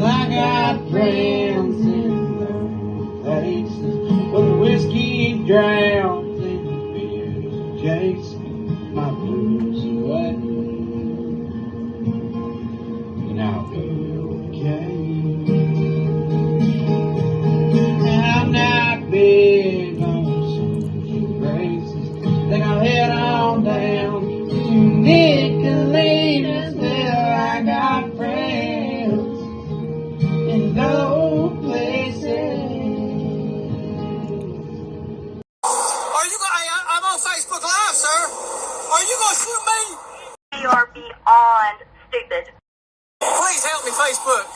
Well, I got friends in low places where the whiskey drowns and the beers chasing my blues away, and I'll be okay. I'm not big on social races. Think I'll head on down to Nicolita's. Well, I got friends in low places. I'm on Facebook Live, sir. Are you gonna shoot me? You are beyond stupid. Please help me, Facebook.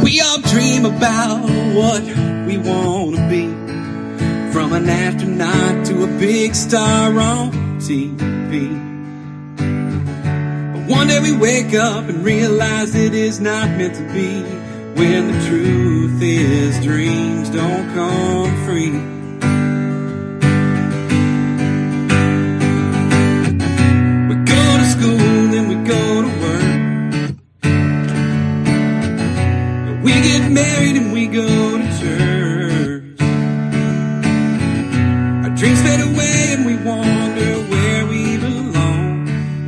We all dream about what we want to be, from an astronaut to a big star on TV. But one day we wake up and realize it is not meant to be, when the truth is dreams don't come free. We go to school, then we go to work. We get married and we go to church. Our dreams fade away and we wonder where we belong.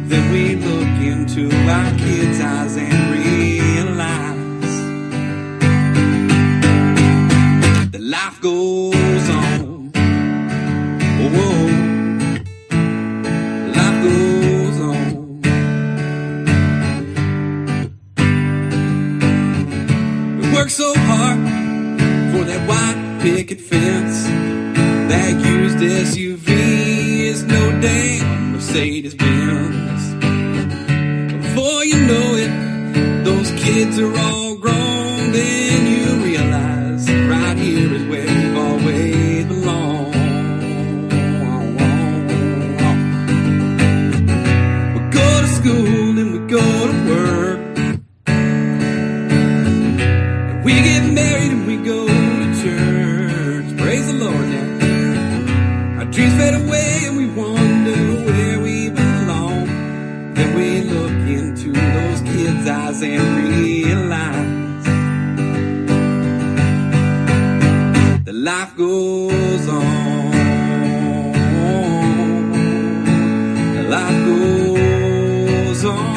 Then we look into our kids' eyes and realize that life goes on. Oh, life goes on. Work so hard for that white picket fence. That used SUV is no damn Mercedes-Benz. Before you know it, those kids are all grown. Then you realize right here is where you've always belonged. We go to school and we go to work. We get married and we go to church. Praise the Lord, yeah. Our dreams fade away and we wonder where we belong. Then we look into those kids' eyes and realize that life goes on. Life goes on.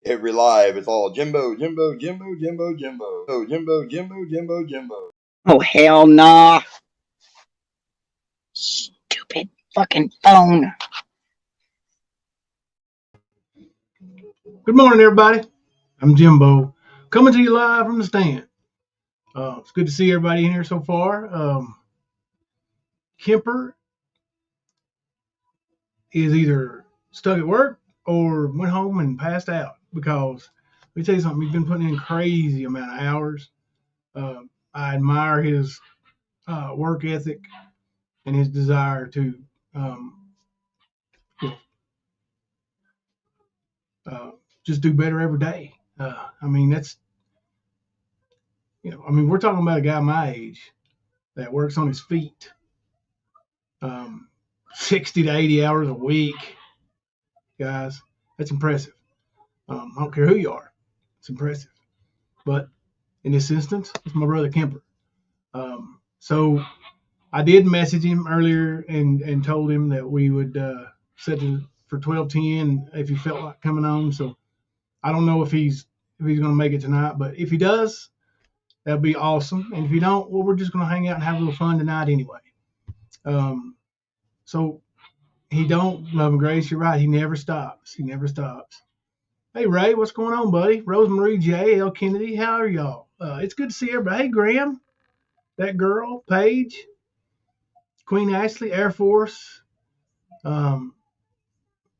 Every live, it's all Jimbo, Jimbo, Jimbo, Jimbo, Jimbo. Oh, Jimbo, Jimbo, Jimbo, Jimbo. Oh, hell nah. Stupid fucking phone. Good morning, everybody. I'm Jimbo, coming to you live from the stand. It's good to see everybody in here so far. Kemper is either stuck at work or went home and passed out, because let me tell you something, he's been putting in crazy amount of hours. I admire his work ethic and his desire to just do better every day. I mean, that's, we're talking about a guy my age that works on his feet 60 to 80 hours a week. Guys, that's impressive. I don't care who you are. It's impressive. But in this instance, it's my brother Kemper. So I did message him earlier and told him that we would set it for 12:10 if he felt like coming on. So I don't know if he's going to make it tonight, but if he does, that'd be awesome. And if you don't, well, we're just going to hang out and have a little fun tonight anyway. So he don't, love and grace, you're right. He never stops. He never stops. Hey, Ray, what's going on, buddy? Rosemarie J, L. Kennedy, how are y'all? It's good to see everybody. Hey, Graham, that girl, Paige, Queen Ashley, Air Force. You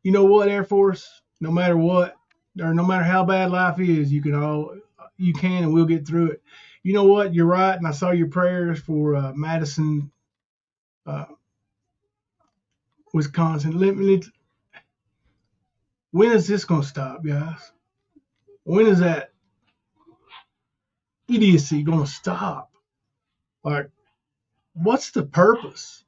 know what, Air Force? No matter what, or no matter how bad life is, you can and we'll get through it. You know what? You're right, and I saw your prayers for Madison, Wisconsin. When is this going to stop, guys? When is that idiocy going to stop? Like, what's the purpose?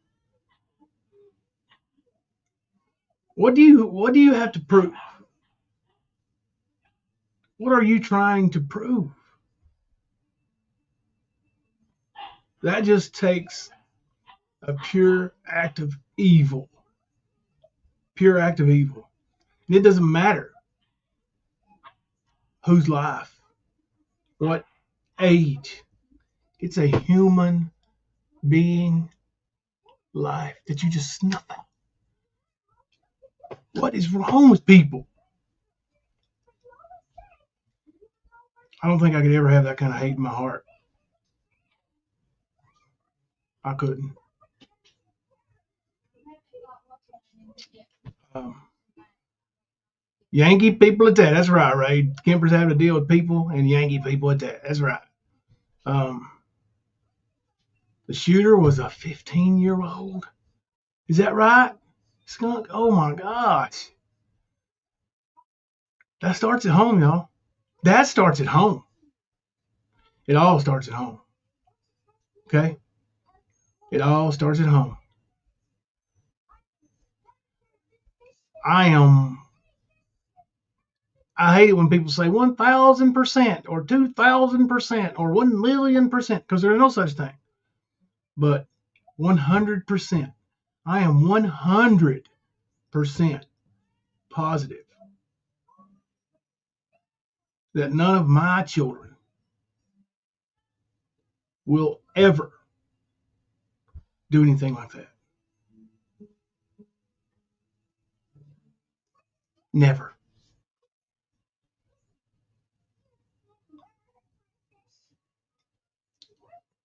What do you have to prove? What are you trying to prove? That just takes a pure act of evil. Pure act of evil. And it doesn't matter whose life, what age. It's a human being life that you just snuff out. What is wrong with people? I don't think I could ever have that kind of hate in my heart. I couldn't. Yankee people at that. That's right, Ray. Kemper's having to deal with people and Yankee people at that. That's right. The shooter was a 15-year-old. Is that right? Skunk? Oh my gosh. That starts at home, y'all. That starts at home. It all starts at home. Okay? It all starts at home. I hate it when people say 1,000% or 2,000% or 1,000,000% because there's no such thing. But 100%. I am 100% positive that none of my children will ever do anything like that. Never.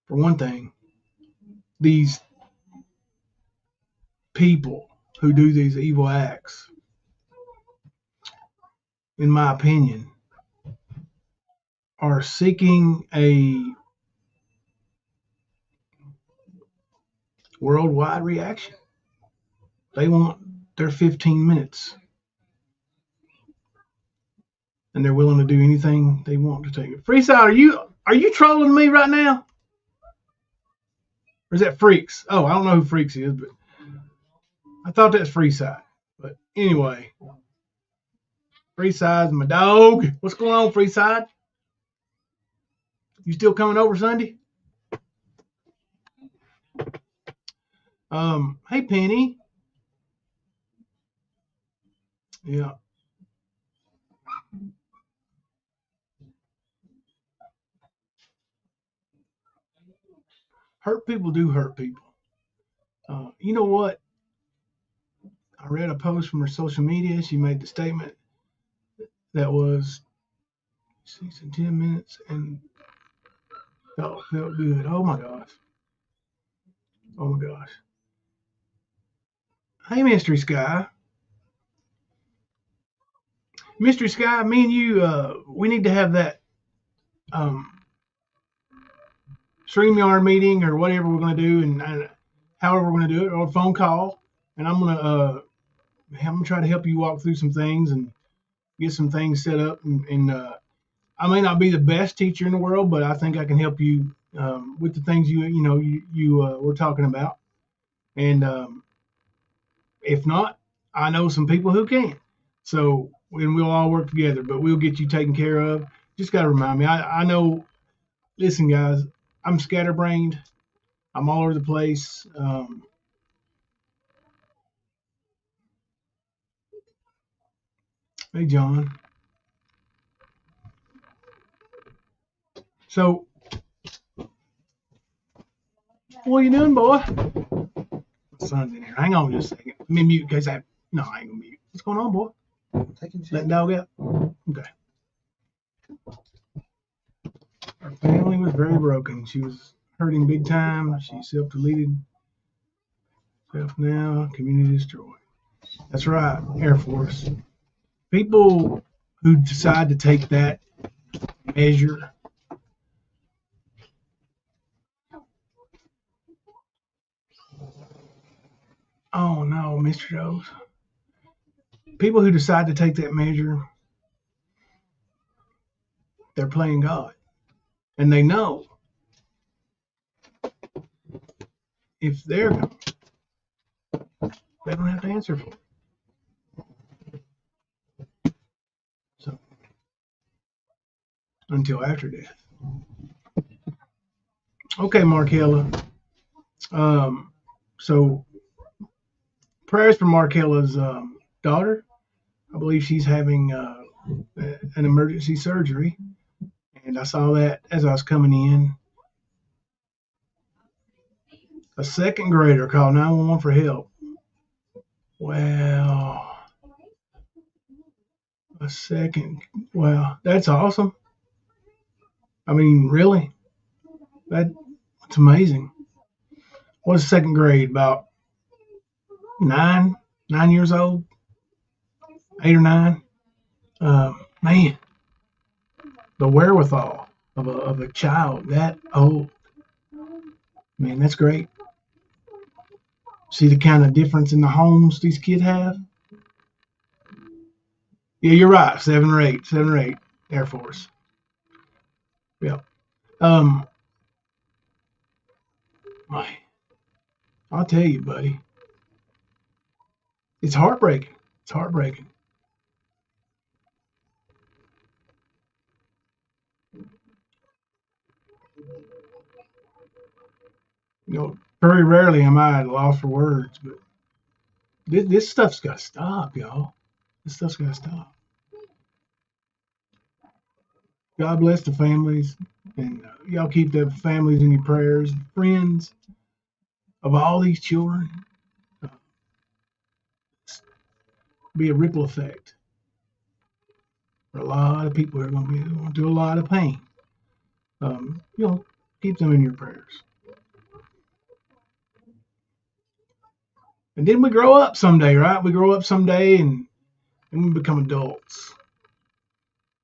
For one thing, these people who do these evil acts, in my opinion, are seeking a worldwide reaction. They want their 15 minutes. And they're willing to do anything they want to take it. Freeside, are you trolling me right now? Or is that Freaks? Oh, I don't know who Freaks is, but I thought that's Freeside. But anyway, Freeside's my dog. What's going on, Freeside? You still coming over Sunday? Hey, Penny. Yeah. Hurt people do hurt people. You know what? I read a post from her social media. She made the statement that was 6 and 10 minutes and felt good. Oh my gosh. Oh my gosh. Hey, Mystery Sky. Mystery Sky, me and you, we need to have that StreamYard meeting or whatever we're going to do, and however we're going to do it, or a phone call. And I'm going to I'm gonna try to help you walk through some things and get some things set up. And I may not be the best teacher in the world, but I think I can help you with the things you were talking about. And if not, I know some people who can. So and we'll all work together. But we'll get you taken care of. Just gotta remind me. I know. Listen, guys, I'm scatterbrained. I'm all over the place. Hey, John. So, what are you doing, boy? My son's in here. Hang on just a second. Let me mute because no, I ain't gonna mute. What's going on, boy? Let dog out. Okay. Our family was very broken. She was hurting big time. She self-deleted. Self now, community destroyed. That's right, Air Force. People who decide to take that measure. Oh no, Mr. Jones. People who decide to take that measure, they're playing God. And they know if they're gone, they don't have to answer for it. So, until after death. Okay, Markella. So, prayers for Markella's daughter. I believe she's having an emergency surgery. And I saw that as I was coming in. A second grader called 911 for help. Well, wow, that's awesome. I mean, really? That's amazing. What's second grade? About 9 years old? 8 or 9? Man, the wherewithal of a child that old. Man, that's great. See the kind of difference in the homes these kids have? Yeah, you're right. 7 or 8, Air Force. Yeah. I'll tell you, buddy. It's heartbreaking. It's heartbreaking. Very rarely am I at a loss for words, but this stuff's got to stop, y'all. This stuff's got to stop. God bless the families, and y'all keep the families in your prayers, friends of all these children. Be a ripple effect for a lot of people who are going to be going through a lot of pain. Keep them in your prayers. And then we grow up someday, right? We grow up someday and we become adults.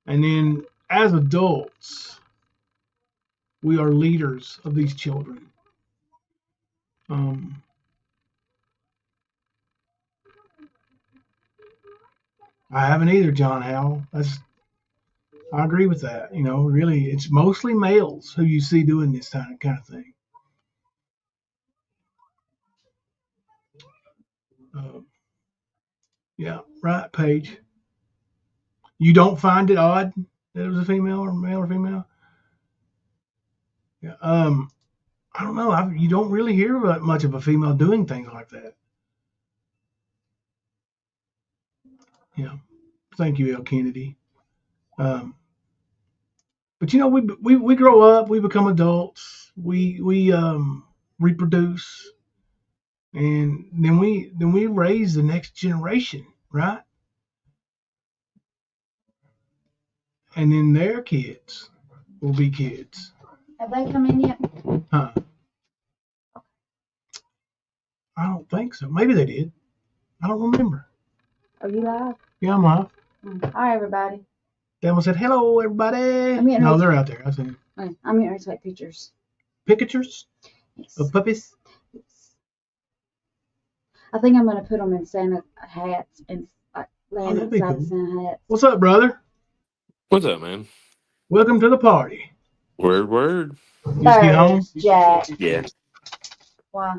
And then as adults, we are leaders of these children. I haven't either, John Howell. I agree with that. Really, it's mostly males who you see doing this kind of thing. Yeah, right, Paige. You don't find it odd that it was a female or male or female? Yeah. I don't know. You don't really hear much of a female doing things like that. Yeah. Thank you, L. Kennedy. But we grow up, we become adults, we reproduce, and then we raise the next generation, right? And then their kids will be kids. Have they come in yet? Huh? I don't think so. Maybe they did. I don't remember. Are you live? Yeah, I'm live. Hi, everybody. Demo said, "Hello, everybody." No, they're out there. I see. I'm here to take pictures. Pictures? Yes. Of puppies? Yes. I think I'm gonna put them in Santa hats and like land that'd be inside cool. the Santa hats. What's up, brother? What's up, man? Welcome to the party. Word. You just get home? There's Jack. Yeah. Why?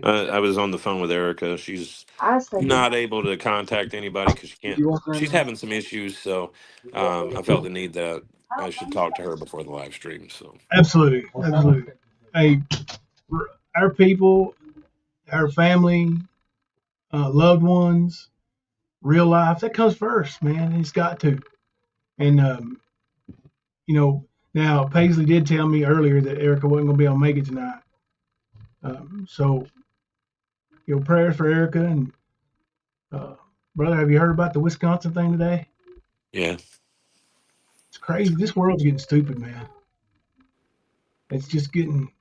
I was on the phone with Erica. She's I was thinking, not able to contact anybody because she can't. She's having some issues, so I felt the need that I should talk to her before the live stream. So Absolutely. Absolutely. Hey, our people, our family, loved ones, real life, that comes first, man. It's got to. And, you know, now Paisley did tell me earlier that Erica wasn't going to be able to make it tonight. So, prayers for Erica. And, brother, have you heard about the Wisconsin thing today? yeah, It's crazy. This world's getting stupid, man. It's just getting.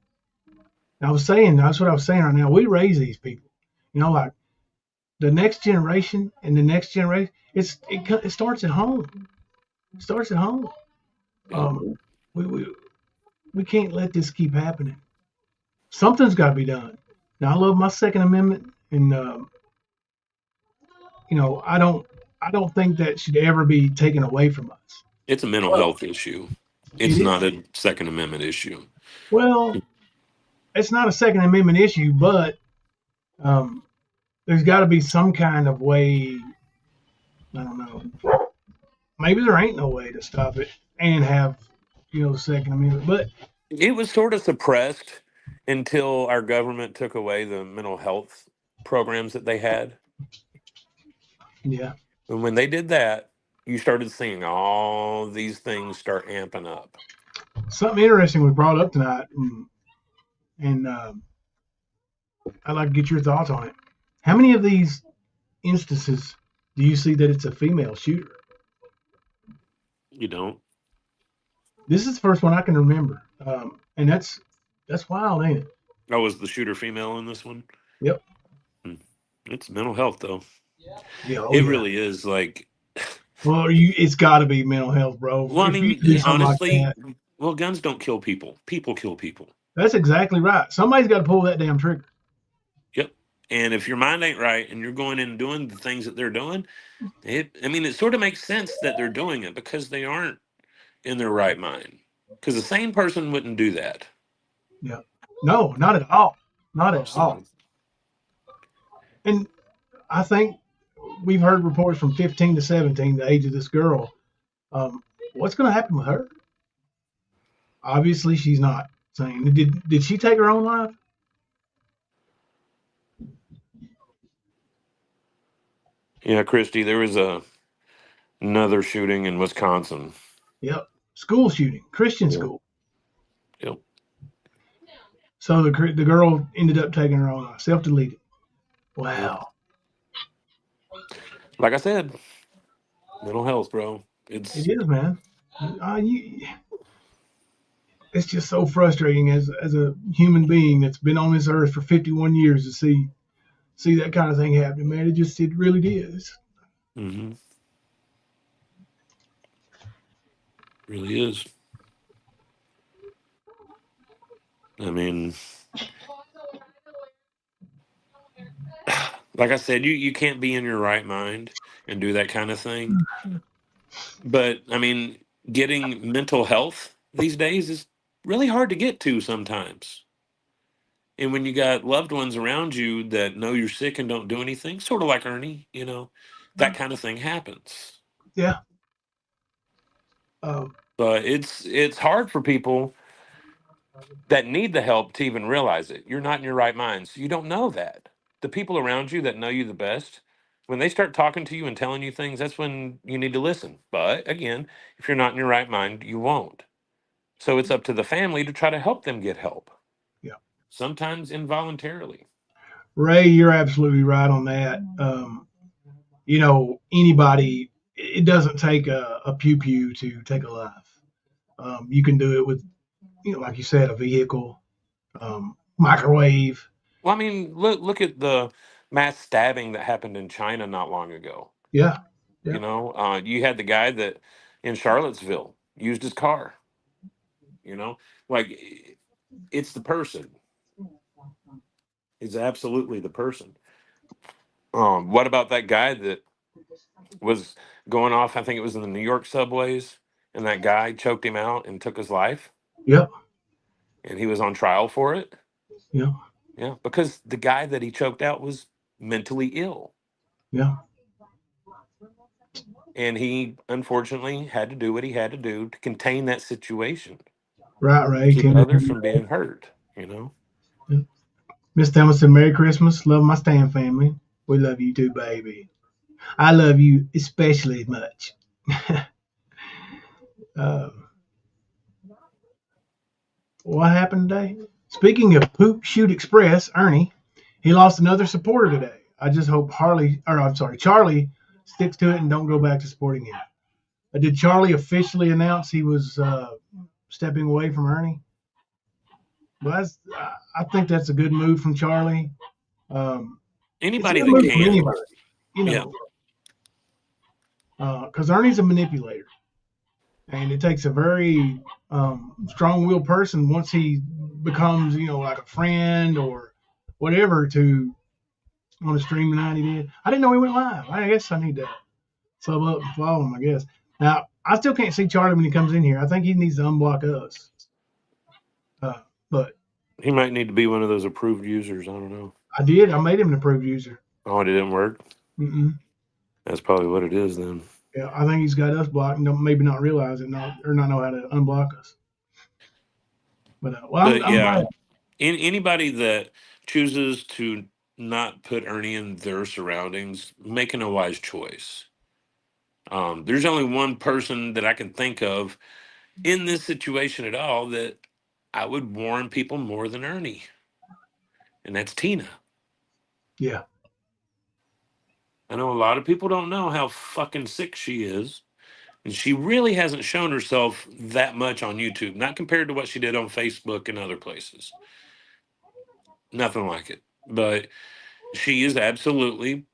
I was saying, that's what I was saying right now. We raise these people. Like the next generation and the next generation, it starts at home. It starts at home. yeah. We can't let this keep happening. Something's got to be done. Now I love my Second Amendment, and I don't think that should ever be taken away from us. It's a mental health issue. It It's is. not a Second Amendment issue. Well, it's not a Second Amendment issue, but there's got to be some kind of way. I don't know. Maybe there ain't no way to stop it and have the Second Amendment, but It was sort of suppressed until our government took away the mental health programs that they had. yeah. And when they did that, you started seeing all these things start amping up. Something interesting was brought up tonight, and I'd like to get your thoughts on it. How many of these instances do you see that it's a female shooter? You don't? This is the first one I can remember, and that's wild, ain't it? Oh, was the shooter female in this one? Yep. It's mental health, though. Yeah. Oh, It yeah. really is. Like, Well, it's got to be mental health, bro. well, I If you mean, do something like honestly, that, well, guns don't kill people. People kill people. that's exactly right. Somebody's got to pull that damn trigger. Yep. And if your mind ain't right and you're going in and doing the things that they're doing, it sort of makes sense that they're doing it because they aren't in their right mind. Because a sane person wouldn't do that. Yeah. No, not at all. Not at all. So, And I think we've heard reports from 15 to 17, the age of this girl. What's going to happen with her? Obviously, she's not sane. Did she take her own life? yeah, Christy, there was another shooting in Wisconsin. Yep. School shooting, Christian school. Yep. So the girl ended up taking her own life, self-deleted. Wow. Like I said, mental health, bro. It is, man. It's just so frustrating as a human being that's been on this earth for 51 years to see that kind of thing happen, man. It really is. Mm-hmm. Really is. I mean, like I said, you can't be in your right mind and do that kind of thing. But I mean, getting mental health these days is really hard to get to sometimes. And when you got loved ones around you that know you're sick and don't do anything, sort of like Ernie, that kind of thing happens. Yeah. But it's hard for people that need the help to even realize it. You're not in your right mind, so you don't know that. The people around you that know you the best, when they start talking to you and telling you things, that's when you need to listen. But again, if you're not in your right mind, you won't. So it's up to the family to try to help them get help. Yeah. Sometimes involuntarily. Ray, you're absolutely right on that. Anybody, it doesn't take a pew pew to take a life. You can do it with, like you said, a vehicle, microwave. Well, I mean, look at the mass stabbing that happened in China not long ago. Yeah. You had the guy that in Charlottesville used his car. Like it's the person. It's absolutely the person. What about that guy that was going off? I think it was in the New York subways, and that guy choked him out and took his life, Yep. and he was on trial for it. Yep. Yeah, because the guy that he choked out was mentally ill, Yeah. and he unfortunately had to do what he had to do to contain that situation, Right, to Ray. keep Can others from being hurt. Miss Thelma said, Merry Christmas. Love my Stan family. We love you too, baby. I love you especially much. uh, what happened today? Speaking of Poop Shoot Express, Ernie, he lost another supporter today. I just hope Charlie sticks to it and don't go back to supporting him. Did Charlie officially announce he was stepping away from Ernie? Well, I think that's a good move from Charlie. It's a Anybody good that move from can, anybody, you yeah. know, because Ernie's a manipulator, and it takes a very strong-willed person once he becomes, like a friend or whatever to on the stream tonight. He did. I didn't know he went live. I guess I need to sub up and follow him. I guess. Now I still can't see Charlie when he comes in here. I think he needs to unblock us. But He might need to be one of those approved users. I don't know. I did. I made him an approved user. Oh, it didn't work. Mm-mm. That's probably what it is then. Yeah, I think he's got us blocked and maybe not realize it, or not know how to unblock us. But But I'm yeah, glad. anybody that chooses to not put Ernie in their surroundings, making a wise choice. There's only one person that I can think of in this situation at all that I would warn people more than Ernie, and that's Tina. Yeah, I know a lot of people don't know how fucking sick she is, and she really hasn't shown herself that much on YouTube, not compared to what she did on Facebook and other places. Nothing like it. But she is absolutely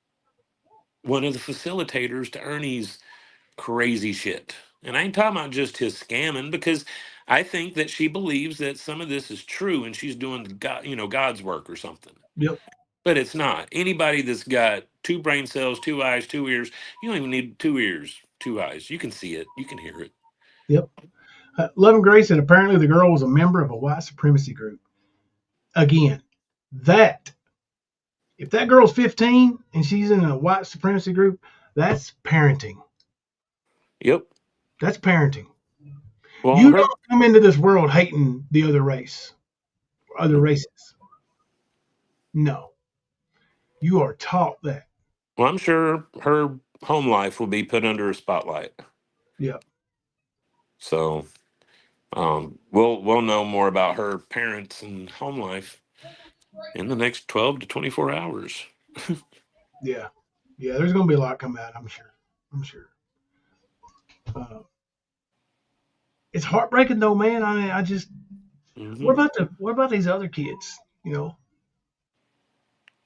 one of the facilitators to Ernie's crazy shit. And I ain't talking about just his scamming, because I think that she believes that some of this is true and she's doing God, God's work or something. yep, But it's not. Anybody that's got two brain cells, two eyes, two ears, you don't even need two ears, two eyes. You can see it, you can hear it. yep. Love and Grace said apparently the girl was a member of a white supremacy group. Again, that if that girl's 15 and she's in a white supremacy group, that's parenting. Yep. That's parenting. Well, You her don't come into this world hating the other race, other races. No, you are taught that. well, I'm sure her home life will be put under a spotlight. Yeah, So we'll know more about her parents and home life in the next 12 to 24 hours. yeah, yeah. There's going to be a lot come out. I'm sure. I'm sure. Uh, it's heartbreaking though, man. I mean, I just Hmm. what about these other kids?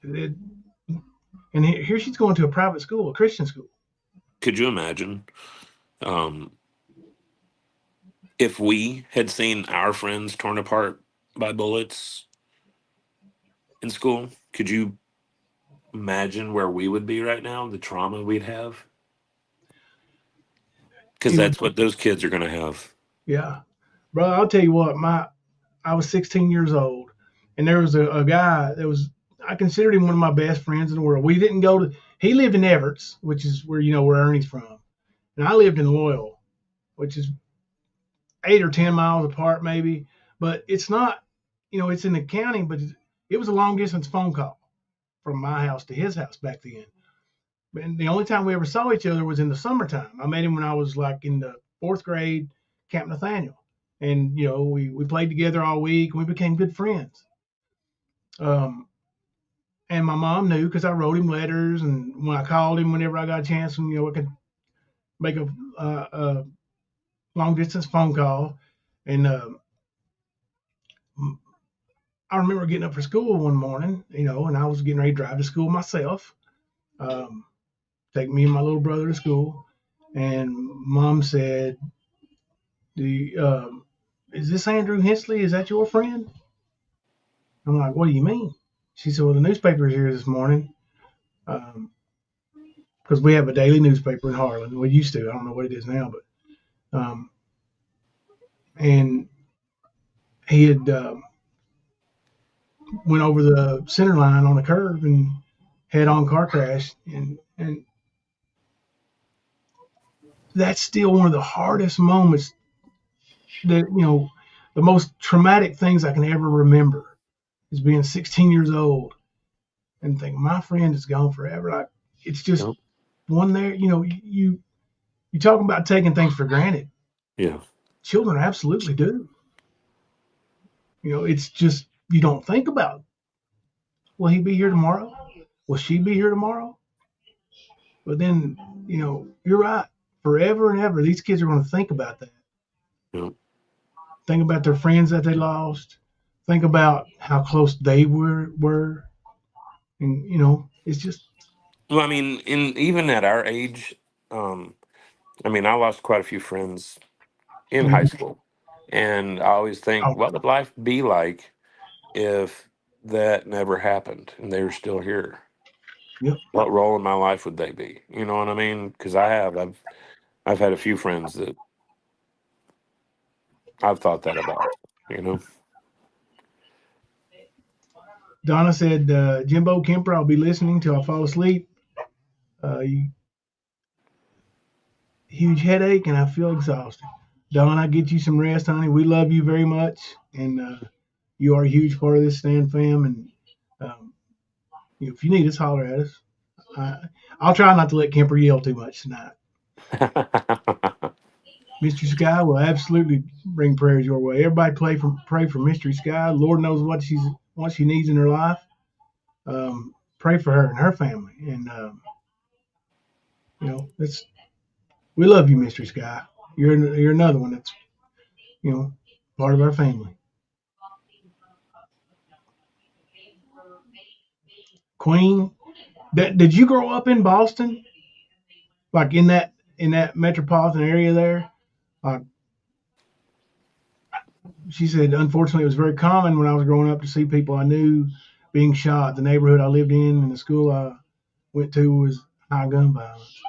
It, and here she's going to a private school, a Christian school. Could you imagine um, if we had seen our friends torn apart by bullets in school? Could you imagine where we would be right now, the trauma we'd have? Because You know, that's what those kids are going to have. yeah, brother. I'll tell you what. I was 16 years old, and there was a guy that was I considered him one of my best friends in the world. We didn't go to. He lived in Everts, which is where Ernie's from, and I lived in Loyal, which is 8 or 10 miles apart, maybe. But it's not. It's in the county, but it was a long distance phone call from my house to his house back then. And the only time we ever saw each other was in the summertime. I met him when I was like in the fourth grade, Camp Nathaniel. And, we played together all week and we became good friends. And my mom knew because I wrote him letters. And when I called him, whenever I got a chance, and, I could make a long distance phone call. And I remember getting up for school one morning, and I was getting ready to drive to school myself. Take me and my little brother to school. And mom said, is this Andrew Hensley? Is that your friend? I'm like, what do you mean? She said, well, the newspaper is here this morning. because we have a daily newspaper in Harlan. We used to. I don't know what it is now, but and he had went over the center line on a curve and head-on car crash, and that's still one of the hardest moments that the most traumatic things I can ever remember is being 16 years old and thinking my friend is gone forever. Like it's just Yep. one there. You talking about taking things for granted. Yeah. Children absolutely do. It's just you don't think about. Will he be here tomorrow? Will she be here tomorrow? But then, you're right. Forever and ever, these kids are going to think about that. Yep. Think about their friends that they lost. Think about how close they were. And, it's just. Well, I mean, even at our age, I mean, I lost quite a few friends in high school, and I always think, Oh, what would life be like if that never happened and they were still here? yep. What role in my life would they be? You know what I mean? Because I've had a few friends that I've thought that about. You know. Donna said, Jimbo Kemper, I'll be listening till I fall asleep. Huge headache, and I feel exhausted. Donna, get you some rest, honey. We love you very much, and you are a huge part of this Stand fam. And um, if you need us, holler at us. I'll try not to let Kemper yell too much tonight. Mystery Sky will absolutely bring prayers your way. Everybody pray for Mystery Sky. Lord knows what she needs in her life. Pray for her and her family. And we love you, Mystery Sky. You're another one that's part of our family. Queen, did you grow up in Boston? Like in that metropolitan area there? She said, unfortunately, it was very common when I was growing up to see people I knew being shot. The neighborhood I lived in and the school I went to was high gun violence.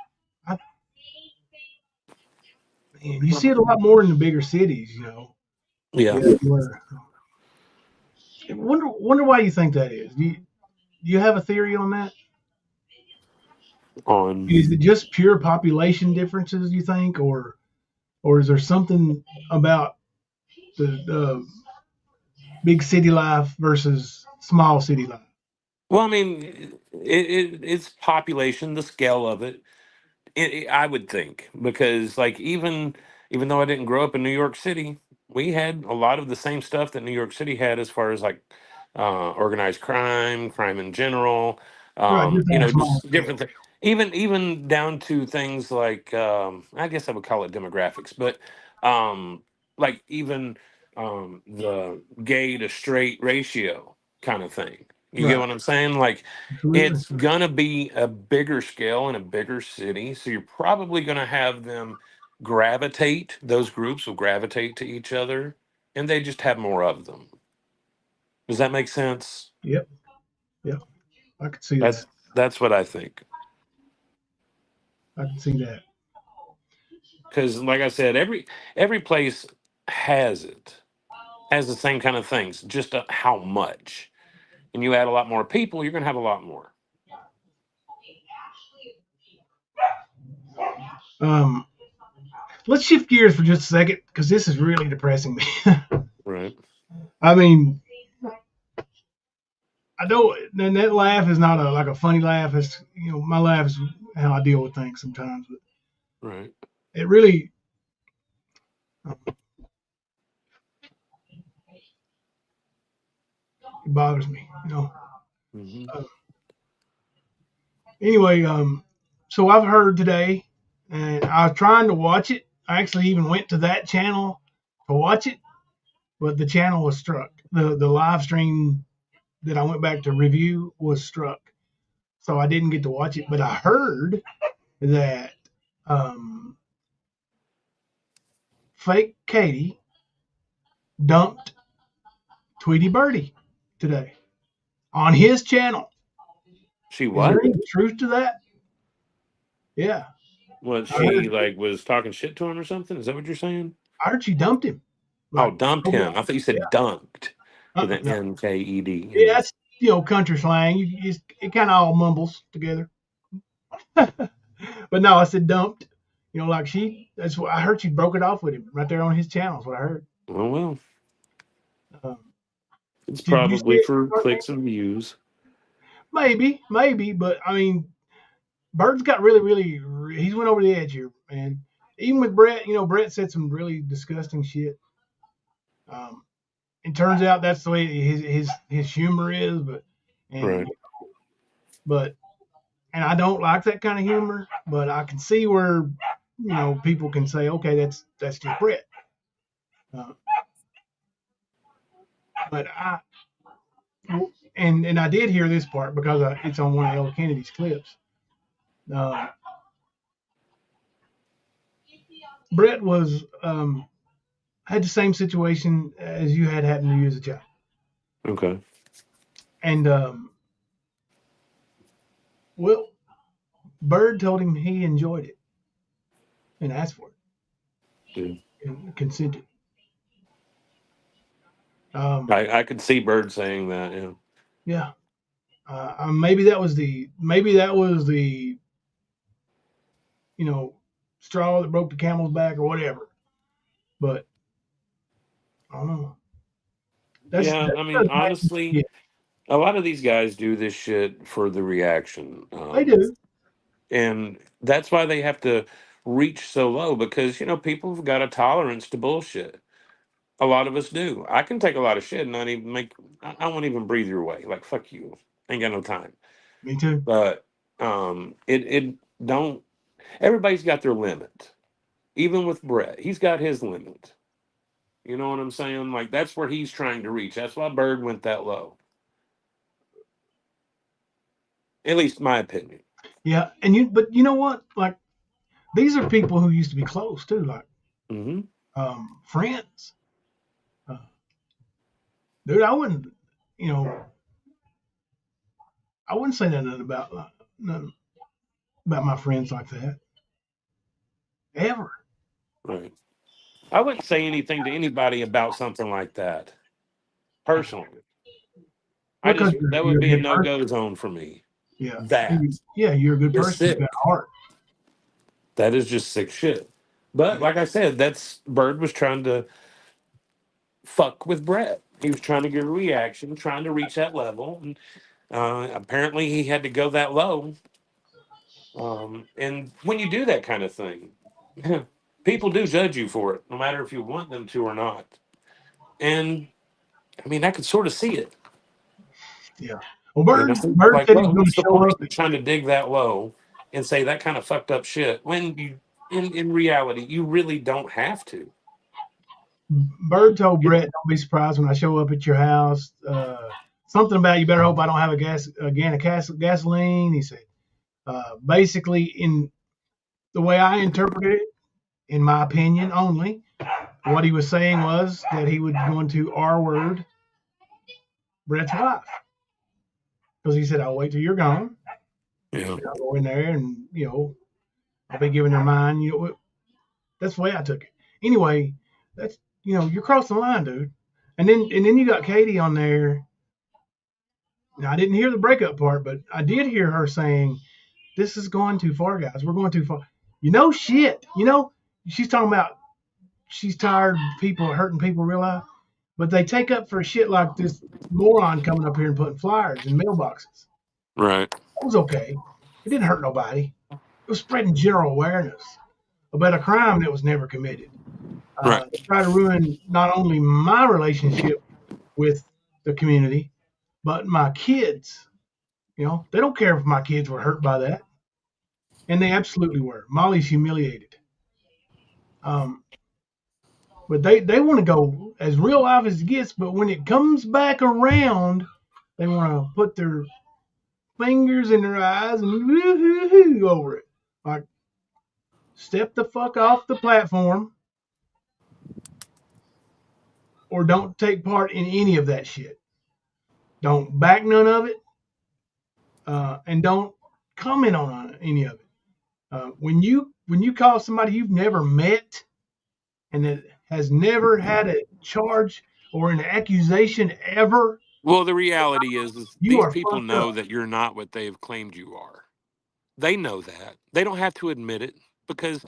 Man, you see it a lot more in the bigger cities, Yeah. Yeah, where, wonder why you think that is. Do you have a theory on that? On. Is it just pure population differences, you think, or is there something about the big city life versus small city life? Well, I mean, it's population, the scale of it. I would think because, like, even though I didn't grow up in New York City, we had a lot of the same stuff that New York City had as far as like organized crime in general. Right, just on a small Just scale. different things. Even down to things like I guess I would call it demographics, but um, like even the gay to straight ratio kind of thing. You get Right, what I'm saying? Like absolutely. it's gonna be a bigger scale in a bigger city, so you're probably gonna have them gravitate. Those groups will gravitate to each other, and they just have more of them. Does that make sense? Yep, yep. I could see that. That's what I think. I can see that. Because, like I said, every place has it, has the same kind of things. Just how much, and you add a lot more people, you're gonna have a lot more. Um, let's shift gears for just a second because this is really depressing me. Right. I mean, I don't. And that laugh is not like a funny laugh. It's my laugh is how I deal with things sometimes. But Right. it really it bothers me. Hmm. Uh, anyway, so I've heard today, and I was trying to watch it. I actually even went to that channel to watch it, but the channel was struck. The live stream that I went back to review was struck, so I didn't get to watch it. But I heard that fake Katie dumped Tweety Birdie today on his channel. She Is there what? any truth to that? Yeah. What, I heard, she like was talking shit to him or something? Is that what you're saying? I heard she dumped him. Oh, Like, dumped oh, him. I thought you yeah. said dunked with an No. Nked. Yeah, that's, country slang. It kind of all mumbles together. But no, I said dumped. Like that's what I heard. She broke it off with him right there on his channel. Is what I heard. Oh well, Um, it's did you see probably it? for clicks and views. Maybe, but I mean, Bird's got really. He's went over the edge here, man. Even with Brett, Brett said some really disgusting shit. Um, it turns out that's the way his humor is, and Right. but and I don't like that kind of humor, but I can see where people can say, okay, that's just Brett. Uh, but I did hear this part because it's on one of Ella Kennedy's clips. Uh, Brett was had the same situation as you had happen to you as a child, Okay. and well, Bird told him he enjoyed it and asked for Yeah. it and consented. I could see Bird saying that. Yeah. Yeah, maybe that was the straw that broke the camel's back or whatever. But I don't know. Yeah. I mean, honestly, Yeah, a lot of these guys do this shit for the reaction. they do. And that's why they have to reach so low because, people have got a tolerance to bullshit. A lot of us do. I can take a lot of shit and not even I won't even breathe your way. Like, fuck you. Ain't got no time. Me too. But, it don't, everybody's got their limit. Even with Brett, he's got his limit. You know what I'm saying? Like, that's where he's trying to reach. That's why Bird went that low. At least my opinion. Yeah, but you know what? Like these are people who used to be close too, like Hmm. friends. Uh, Dude, you know, I wouldn't say nothing about my friends like that ever. Right. I wouldn't say anything to anybody about something like that. Personally. I Because just that would you're a be a good no person. go zone for me. Yeah, That yeah, you're a good is person. You got sick. a heart. That is just sick shit. But Yeah. like I said, that's Bird was trying to fuck with Brett. He was trying to get a reaction, trying to reach that level, and apparently he had to go that low. And when you do that kind of thing, people do judge you for it, no matter if you want them to or not. And I mean, I could sort of see it. Yeah. Well, You know, Bird like, said he's going what's to the show point up. of trying to dig that low and say that kind of fucked up shit when in reality, you really don't have to. Bird told You, Brett, "Don't be surprised when I show up at your house." Something about you better hope I don't have a gasoline. He said, basically, in the way I interpreted it, in my opinion only, what he was saying was that he was going to R word Brett's wife because he said, "I'll wait till you're gone. yeah, I'll go in there and I'll be giving her mine." That's the way I took it. Anyway, that's you're crossing the line, dude. And then you got Katie on there. Now I didn't hear the breakup part, but I did hear her saying, "This is going too far, guys. We're going too far." Shit. She's talking about she's tired of people hurting people real life, but they take up for shit like this moron coming up here and putting flyers in mailboxes. right, That was okay. It didn't hurt nobody. It was spreading general awareness about a crime that was never committed. right, They try to ruin not only my relationship with the community, but my kids. They don't care if my kids were hurt by that, and they absolutely were. Molly's humiliated, um, but they want to go as real life as it gets. But when it comes back around, they want to put their fingers in their eyes and woo-hoo-hoo over it. Like, step the fuck off the platform, or don't take part in any of that shit. Don't back none of it. and don't comment on any of it. When you call somebody you've never met and that has never had a charge or an accusation ever, Well, the reality is you these are people fucked know up. that you're not what they've claimed you are. They know that. They don't have to admit it because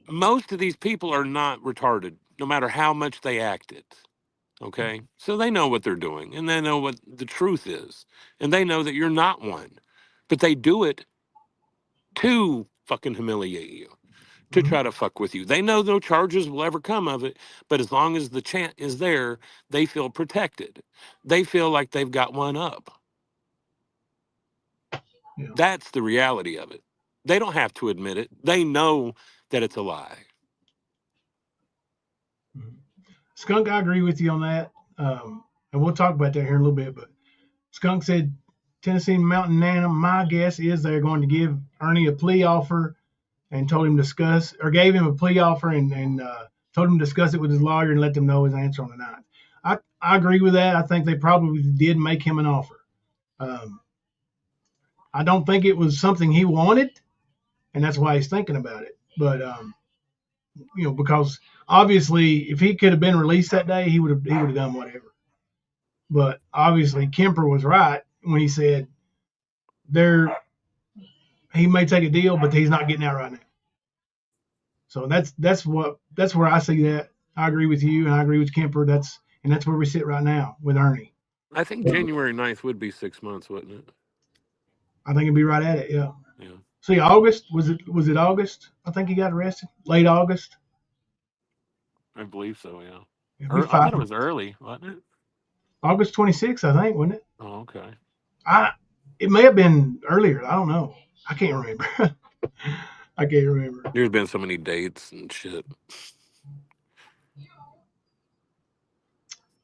most of these people are not retarded, no matter how much they act it. Okay? So they know what they're doing and they know what the truth is. And they know that you're not one. But they do it to fucking humiliate you, to Mhm. try to fuck with you. They know no charges will ever come of it, but as long as the chant is there, they feel protected. They feel like they've got one up. Yeah. That's the reality of it. They don't have to admit it. They know that it's a lie. Mhm. Skunk, I agree with you on that. And we'll talk about that here in a little bit. But Skunk said Tennessee Mountain Nana, my guess is they're going to give Ernie a plea offer and told him to discuss, or gave him a plea offer and told him to discuss it with his lawyer and let them know his answer on the 9th. I agree with that. I think they probably did make him an offer. Um, I don't think it was something he wanted, and that's why he's thinking about it. But because obviously, if he could have been released that day, he would have done whatever. But obviously, Kemper was right when he said there he may take a deal, but he's not getting out right now. So that's where I see that. I agree with you, and I agree with Kemper. That's where we sit right now with Ernie. I think January 9th would be 6 months, wouldn't it? I think it'd be right at it. Yeah. Yeah. See, August was it August? I think he got arrested late August. I believe so, yeah. It'd be I five. thought it was early, wasn't it? August 26th, I think, wasn't it? Oh, okay. It may have been earlier. I don't know. I can't remember. I can't remember. There's been so many dates and shit.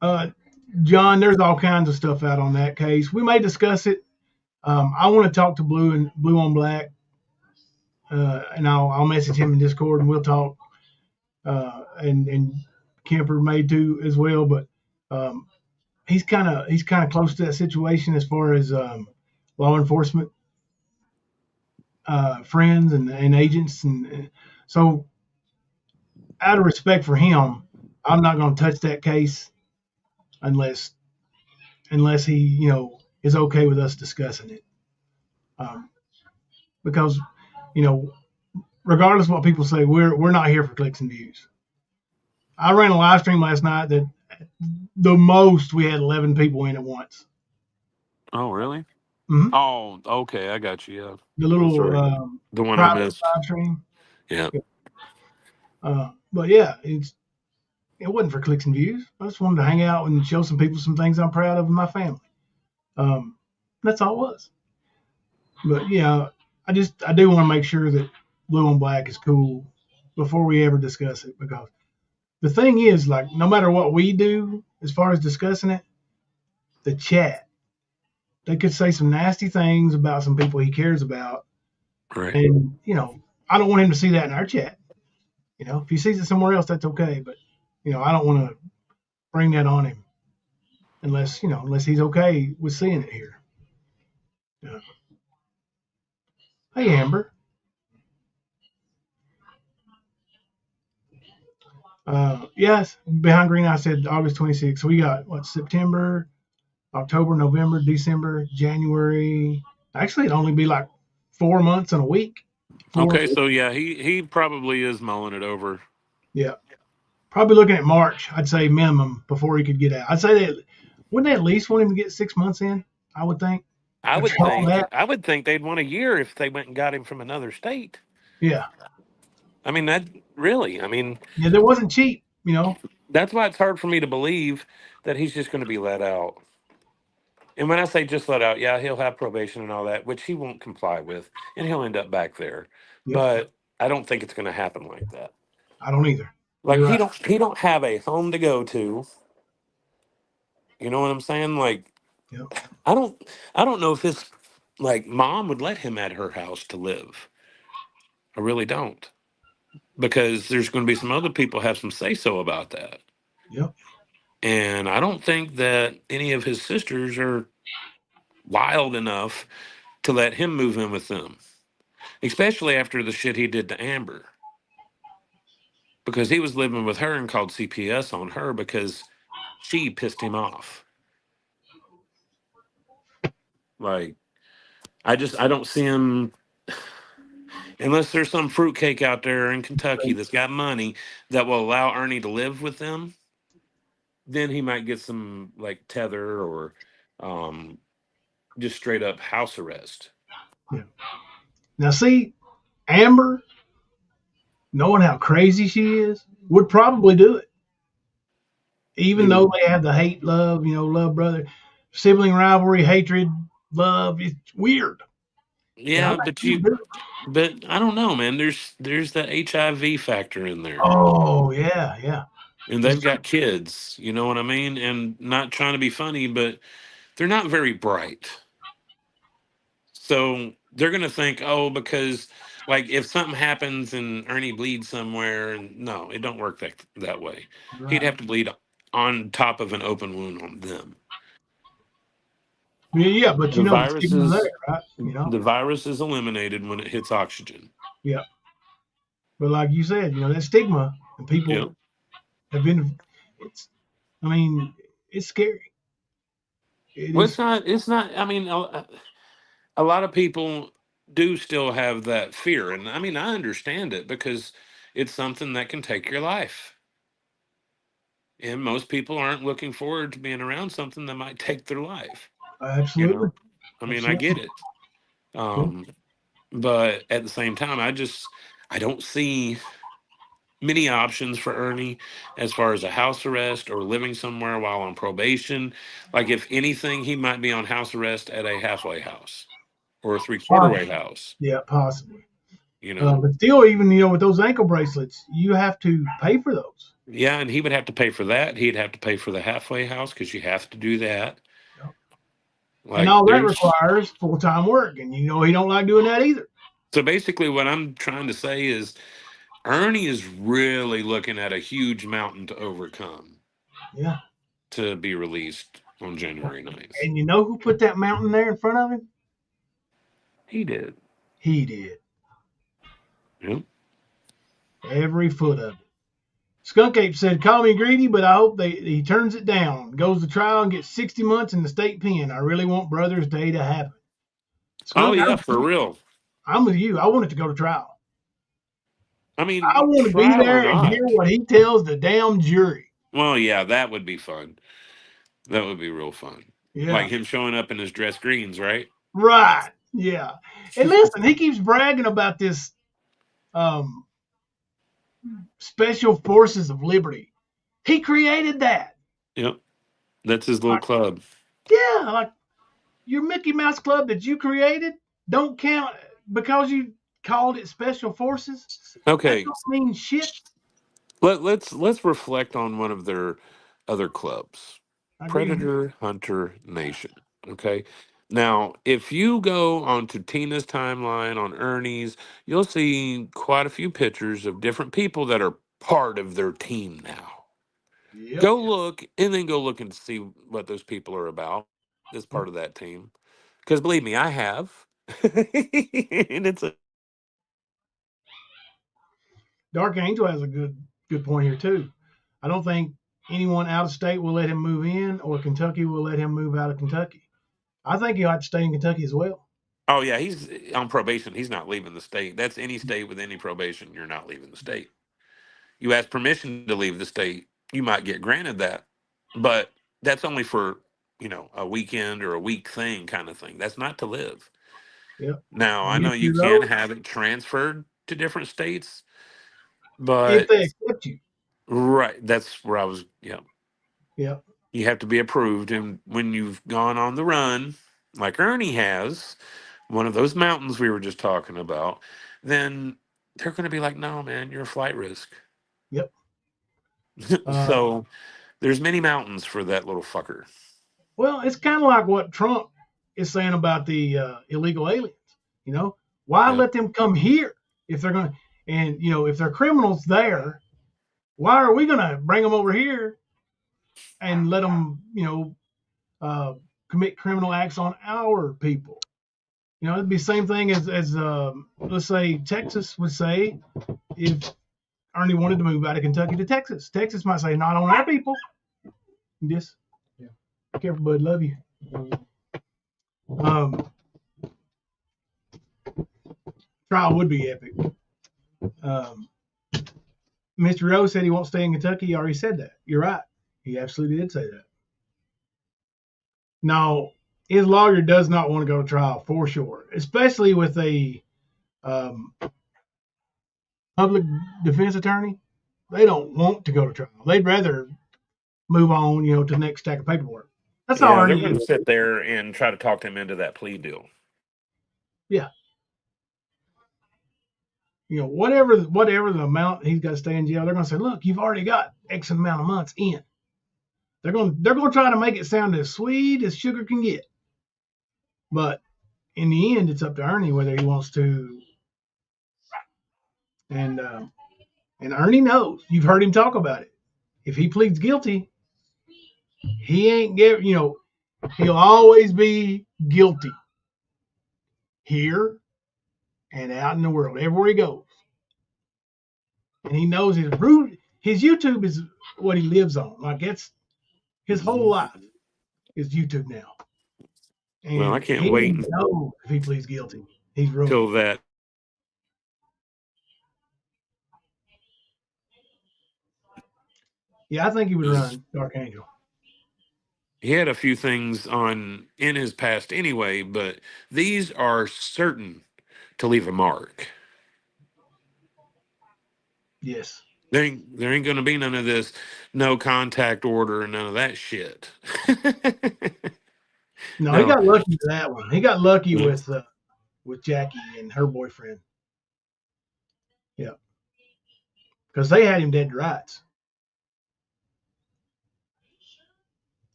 Uh, John, there's all kinds of stuff out on that case. We may discuss it. I want to talk to Blue on Black, and I'll message him in Discord and we'll talk. And Kemper may too as well, but um, he's kind of close to that situation as far as law enforcement friends and agents, and so out of respect for him, I'm not going to touch that case unless he is okay with us discussing it, because you know regardless of what people say, we're not here for clicks and views. I ran a live stream last night that the most we had 11 people in at once. Oh, really? Mm-hmm. Oh, okay. I got you. Yeah. The I'm little sorry. The one I private missed. live stream. Yeah. But yeah, it wasn't for clicks and views. I just wanted to hang out and show some people some things I'm proud of in my family. That's all it was. But yeah, I do want to make sure that Blue and Black is cool before we ever discuss it, because the thing is, like, no matter what we do as far as discussing it, the chat, they could say some nasty things about some people he cares about, Right. and I don't want him to see that in our chat. If he sees it somewhere else, that's okay, but I don't want to bring that on him unless he's okay with seeing it here. Yeah. Hey, Amber. Yes, behind green, I said August 26th. So we got September, October, November, December, January. Actually, it'd only be like 4 months and a week. Okay, so yeah, he probably is mulling it over. Yeah, probably looking at March. I'd say minimum before he could get out. I'd say wouldn't they at least want him to get 6 months in? I would think. I would After all think that, I would think they'd want a year if they went and got him from another state. yeah, I mean, that really. I mean, yeah, that wasn't cheap. that's why it's hard for me to believe that he's just going to be let out. And when I say just let out, yeah, he'll have probation and all that, which he won't comply with, and he'll end up back there. Yep. But I don't think it's going to happen like that. I don't either. Like You're right. he don't have a home to go to. You know what I'm saying? Like Yep. I don't know if his like mom would let him at her house to live. I really don't. Because there's going to be some other people have some say so about that. Yep. And I don't think that any of his sisters are wild enough to let him move in with them, especially after the shit he did to Amber, because he was living with her and called CPS on her because she pissed him off. Like, I don't see him unless there's some fruitcake out there in Kentucky that's got money that will allow Ernie to live with them. Then he might get some like tether or um, just straight up house arrest. Yeah. Now, see, Amber, knowing how crazy she is, would probably do it. Even though You, they have the hate, love, love, brother, sibling rivalry, hatred, love. It's weird. But I yeah, think she would do it. but I don't know, man. There's that HIV factor in there, Oh, yeah, yeah. and It's they've true. got kids. You know what I mean? And not trying to be funny, but they're not very bright. So they're gonna think, oh, because like if something happens and Ernie bleeds somewhere, and no, it don't work that way. He'd Right. have to bleed on top of an open wound on them. Yeah, yeah, but The the virus stigma's there, is right? the virus is eliminated when it hits oxygen. Yeah. But like you said, that stigma and Yeah. people have been, it's, I mean, it's scary. It Well, is. it's not. It's not. I mean, a lot of people do still have that fear, and I mean, I understand it because it's something that can take your life, and most people aren't looking forward to being around something that might take their life. You Absolutely. know, I mean, I Absolutely. get it. Yeah. Um, but at the same time, I don't see many options for Ernie as far as a house arrest or living somewhere while on probation. Like, if anything, he might be on house arrest at a halfway house or a three-quarter way house. Yeah, possibly. You know, But still, even with those ankle bracelets, you have to pay for those. yeah, and he would have to pay for that. He'd have to pay for the halfway house because you have to do that. Yeah. And Like, all that there's requires full time work, and he don't like doing that either. so basically what I'm trying to say is Ernie is really looking at a huge mountain to overcome Yeah. to be released on January 9th. And you know who put that mountain there in front of him? He did. He did. Yep. Every foot of it. Skunk Ape said, "Call me greedy, but I hope he turns it down. Goes to trial and gets 60 months in the state pen. I really want Brothers Day to happen." Oh Skunk, yeah, for real. I'm with you. I want it to go to trial. I I mean, want to be trial or there and hear not. what he tells the damn jury. Well, yeah, that would be fun. That would be real fun. Yeah. Like him showing up in his dress greens, right? Right. Yeah. And listen, he keeps bragging about this um, Special Forces of Liberty. He created that. Yep. That's his little Like, club. yeah, like your Mickey Mouse Club that you created don't count because you called it Special Forces. That Okay, don't mean shit. let's reflect on one of their other clubs, I agree. Predator Hunter Nation. Okay, now if you go onto Tina's timeline on Ernie's, you'll see quite a few pictures of different people that are part of their team now. Yep. Go look and then go look and see what those people are about as part of that team. Because believe me, I have, and it's a Dark Angel has a good point here too. I don't think anyone out of state will let him move in, or Kentucky will let him move out of Kentucky. I think he'll have to stay in Kentucky as well. oh yeah, he's on probation. He's not leaving the state. That's any state with any probation. You're not leaving the state. You ask permission to leave the state, you might get granted that, but that's only for a weekend or a week thing kind of thing. That's not to live. Yep. Now I And know if you you can though, have it transferred to different states, if but they accept you, right, that's where I was. Yeah, yep, you have to be approved, and when you've gone on the run, like Ernie has, one of those mountains we were just talking about, then they're going to be like, "No, man, you're a flight risk." yep. Uh, So there's many mountains for that little fucker. well, it's kind of like what Trump is saying about the illegal aliens. You know, why Yeah. let them come here if they're going to, and if they're criminals there, why are we going to bring them over here and let them, uh, commit criminal acts on our people? You know, it'd be the same thing as let's say Texas would say if Ernie wanted to move out of Kentucky to Texas. Texas might say, not on our people. Just careful, bud. Love you. Trial would be epic. Mr. Rose said he won't stay in Kentucky. He already said that. You're right. He absolutely did say that. Now, his lawyer does not want to go to trial for sure, especially with a public defense attorney. They don't want to go to trial. They'd rather move on, to the next stack of paperwork. That's all Yeah, they're Ernie going to is. sit there and try to talk him into that plea deal. Yeah. Whatever the amount he's got to stay in jail, they're going to say, look, you've already got X amount of months in. They're going to try to make it sound as sweet as sugar can get. But in the end, it's up to Ernie whether he wants to. And Ernie knows. You've heard him talk about it. If he pleads guilty, he ain't get. He'll always be guilty here and out in the world, everywhere he goes. And he knows his YouTube is what he lives on. Like it's his whole life is YouTube now. And Well, I can't he wait knows if he pleads guilty, he's ruined. until that. Yeah, I think he would run Dark Angel. He had a few things in his past anyway, but these are certain to leave a mark. Yes. There ain't going to be none of this no contact order and none of that shit. No, No. he got lucky with that one. He got lucky with Jackie and her boyfriend. Yeah. Because they had him dead to rights.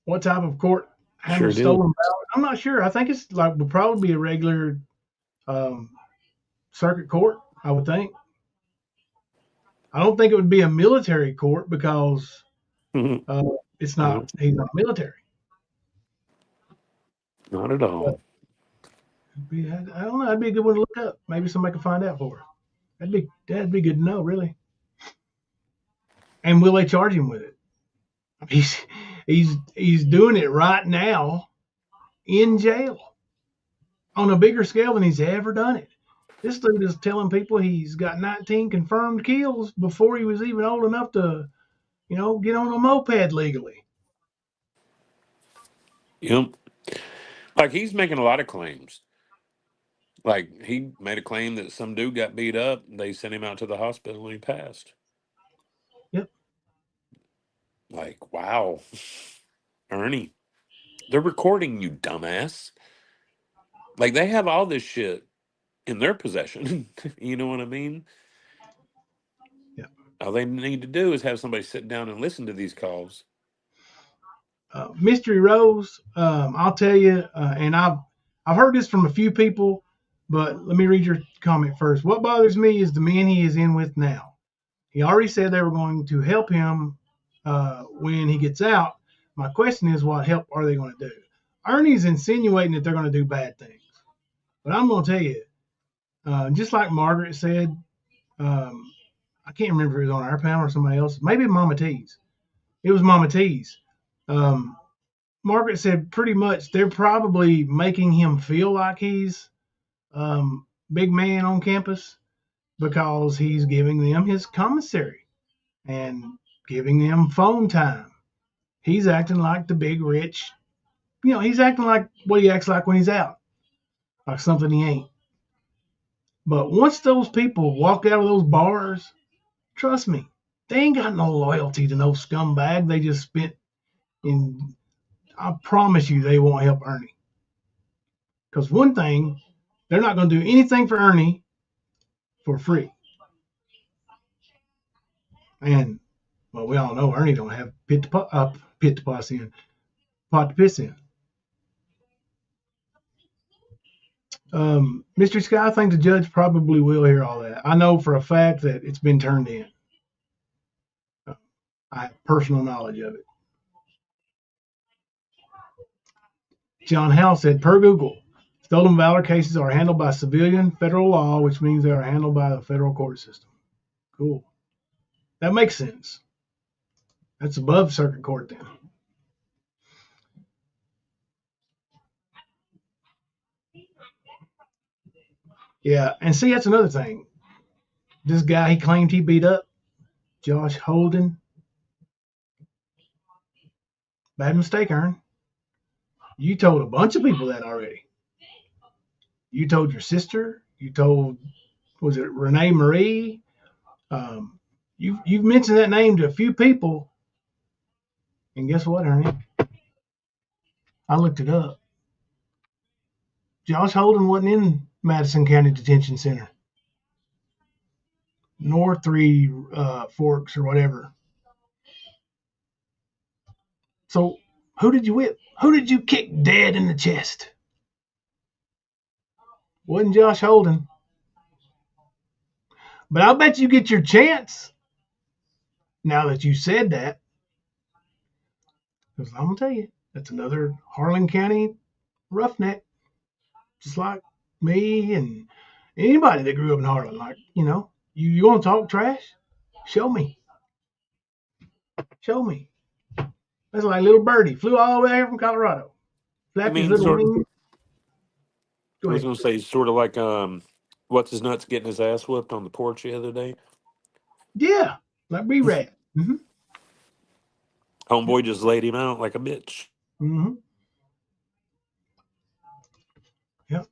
What type of court handles stolen ballot? I'm not sure. I think it's would probably be a regular circuit court, I would think. I don't think it would be a military court because it's not. He's not military. Not at all. I don't know. That'd be a good one to look up. Maybe somebody can find out for us. That'd be good to know, really. And will they charge him with it? He's doing it right now in jail on a bigger scale than he's ever done it. This dude is telling people he's got 19 confirmed kills before he was even old enough to, get on a moped legally. Yep. Like he's making a lot of claims. Like he made a claim that some dude got beat up. They sent him out to the hospital and he passed. Yep. Like, wow. Ernie, they're recording you, dumbass. Like they have all this shit in their possession. You know what I mean? Yeah. All they need to do is have somebody sit down and listen to these calls. Mystery Rose, I'll tell you, and I've heard this from a few people, but let me read your comment first. What bothers me is the men he is in with now. He already said they were going to help him when he gets out. My question is, what help are they going to do? Ernie's insinuating that they're going to do bad things. But I'm going to tell you, just like Margaret said, I can't remember if it was on our panel or somebody else. Maybe Mama T's. It was Mama T's. Margaret said pretty much they're probably making him feel like he's big man on campus because he's giving them his commissary and giving them phone time. He's acting like the big rich, he's acting like what he acts like when he's out, like something he ain't. But once those people walk out of those bars, trust me, they ain't got no loyalty to no scumbag they just spent in. I promise you they won't help Ernie. Because one thing, they're not going to do anything for Ernie for free. And, well, we all know Ernie don't have pit to piss in, pot to piss in. Mystery Sky, I think the judge probably will hear all that. I know for a fact that it's been turned in. I have personal knowledge of it. John Howe said, per Google, Stolen valor cases are handled by civilian federal law, which means they are handled by the federal court system. Cool. That makes sense. That's above circuit court then. Yeah, and see, that's another thing. This guy he claimed he beat up, Josh Holden. Bad mistake, Ern. You told a bunch of people that already. You told your sister. You told, was it Renee Marie? You've mentioned that name to a few people. And guess what, Ernie? I looked it up. Josh Holden wasn't in Madison County Detention Center, nor Three Forks or whatever. So who did you whip? Who did you kick dead in the chest? Wasn't Josh Holden. But I'll bet you get your chance now that you said that. Because I'm going to tell you, that's another Harlan County roughneck. Just like me and anybody that grew up in Harlan. Like, you want to talk trash? Show me. Show me. That's like little birdie. Flew all the way here from Colorado. You Flapped his mean little sort? wings. I Go was ahead. going to say sort of like what's his nuts getting his ass whooped on the porch the other day. Yeah, like B-Rat. Mm-hmm. Homeboy just laid him out like a bitch. Mm-hmm. Yep.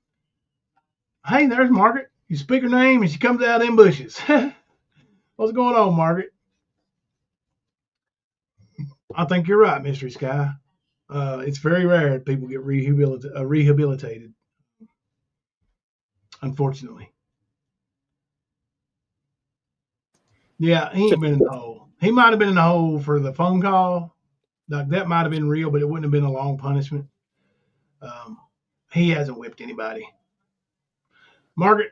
Hey, there's Margaret. You speak her name and she comes out of them bushes. What's going on, Margaret? I think you're right, Mystery Sky. It's very rare that people get rehabilitated, unfortunately. Yeah, he ain't been in the hole. He might have been in the hole for the phone call. Like that might have been real, but it wouldn't have been a long punishment. He hasn't whipped anybody. Margaret,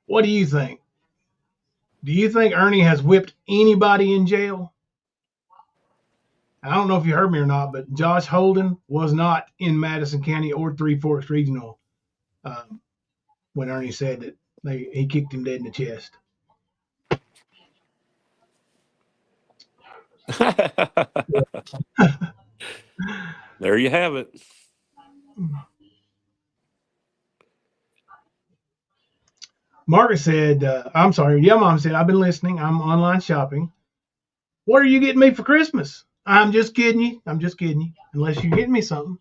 what do you think? Do you think Ernie has whipped anybody in jail? I don't know if you heard me or not, but Josh Holden was not in Madison County or Three Forks Regional when Ernie said that he kicked him dead in the chest. There you have it. Margaret said, I'm sorry. Yeah, Mom said, I've been listening. I'm online shopping. What are you getting me for Christmas? I'm just kidding you. I'm just kidding you. Unless you're getting me something.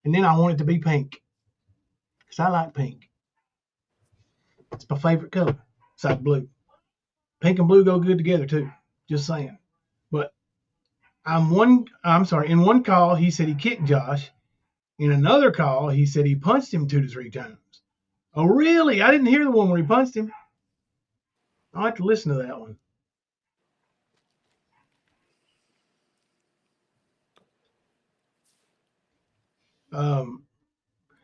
And then I want it to be pink. Because I like pink. It's my favorite color. It's like blue. Pink and blue go good together too. Just saying. But in one call, he said he kicked Josh. In another call, he said he punched him 2 to 3 times. Oh, really? I didn't hear the one where he punched him. I'll have to listen to that one.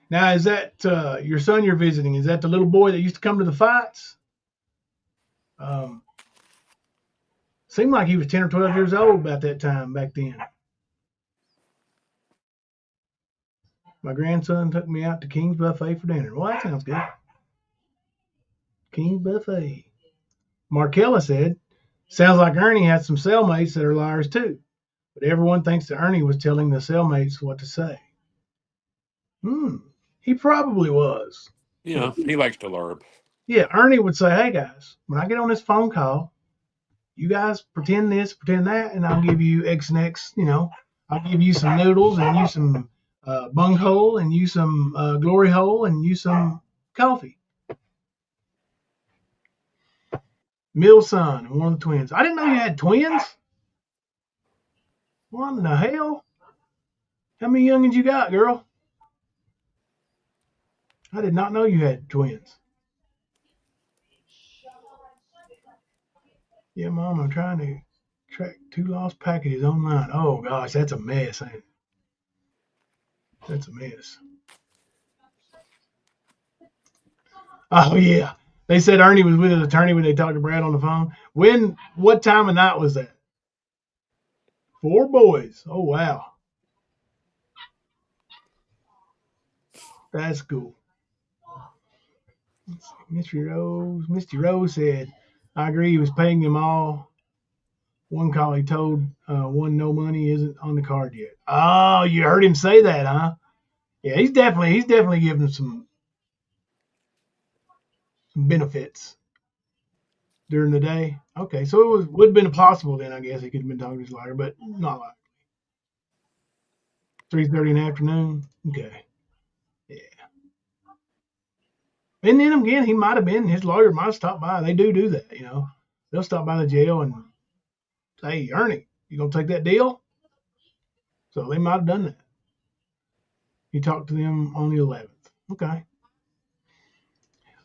Now, is that your son you're visiting? Is that the little boy that used to come to the fights? Seemed like he was 10 or 12 years old about that time back then. My grandson took me out to King's Buffet for dinner. Well, that sounds good. King's Buffet. Markella said, sounds like Ernie has some cellmates that are liars too. But everyone thinks that Ernie was telling the cellmates what to say. He probably was. Yeah, he likes to LARP. Yeah, Ernie would say, hey guys, when I get on this phone call, you guys pretend this, pretend that, and I'll give you X and X, I'll give you some noodles and you some bunghole and you some glory hole and you some coffee. Middle son and one of the twins. I didn't know you had twins. What in the hell? How many youngins you got, girl? I did not know you had twins. Yeah, Mom, I'm trying to track 2 lost packages online. Oh, gosh, that's a mess, ain't it? That's a mess. Oh, yeah. They said Ernie was with his attorney when they talked to Brad on the phone. What time of night was that? 4 boys. Oh, wow. That's cool. Let's see. Mr. Rose said, I agree. He was paying them all. One call he told one no money isn't on the card yet. Oh, you heard him say that, huh? Yeah, he's definitely giving some benefits during the day. Okay, so would have been possible then. I guess he could have been talking to his lawyer, but not like 3:30 in the afternoon. Okay, yeah. And then again, he might have been his lawyer might have stopped by. They do that, you know. They'll stop by the jail and say, "Hey, Ernie, you gonna take that deal?" So they might have done that. He talked to them on the 11th. Okay.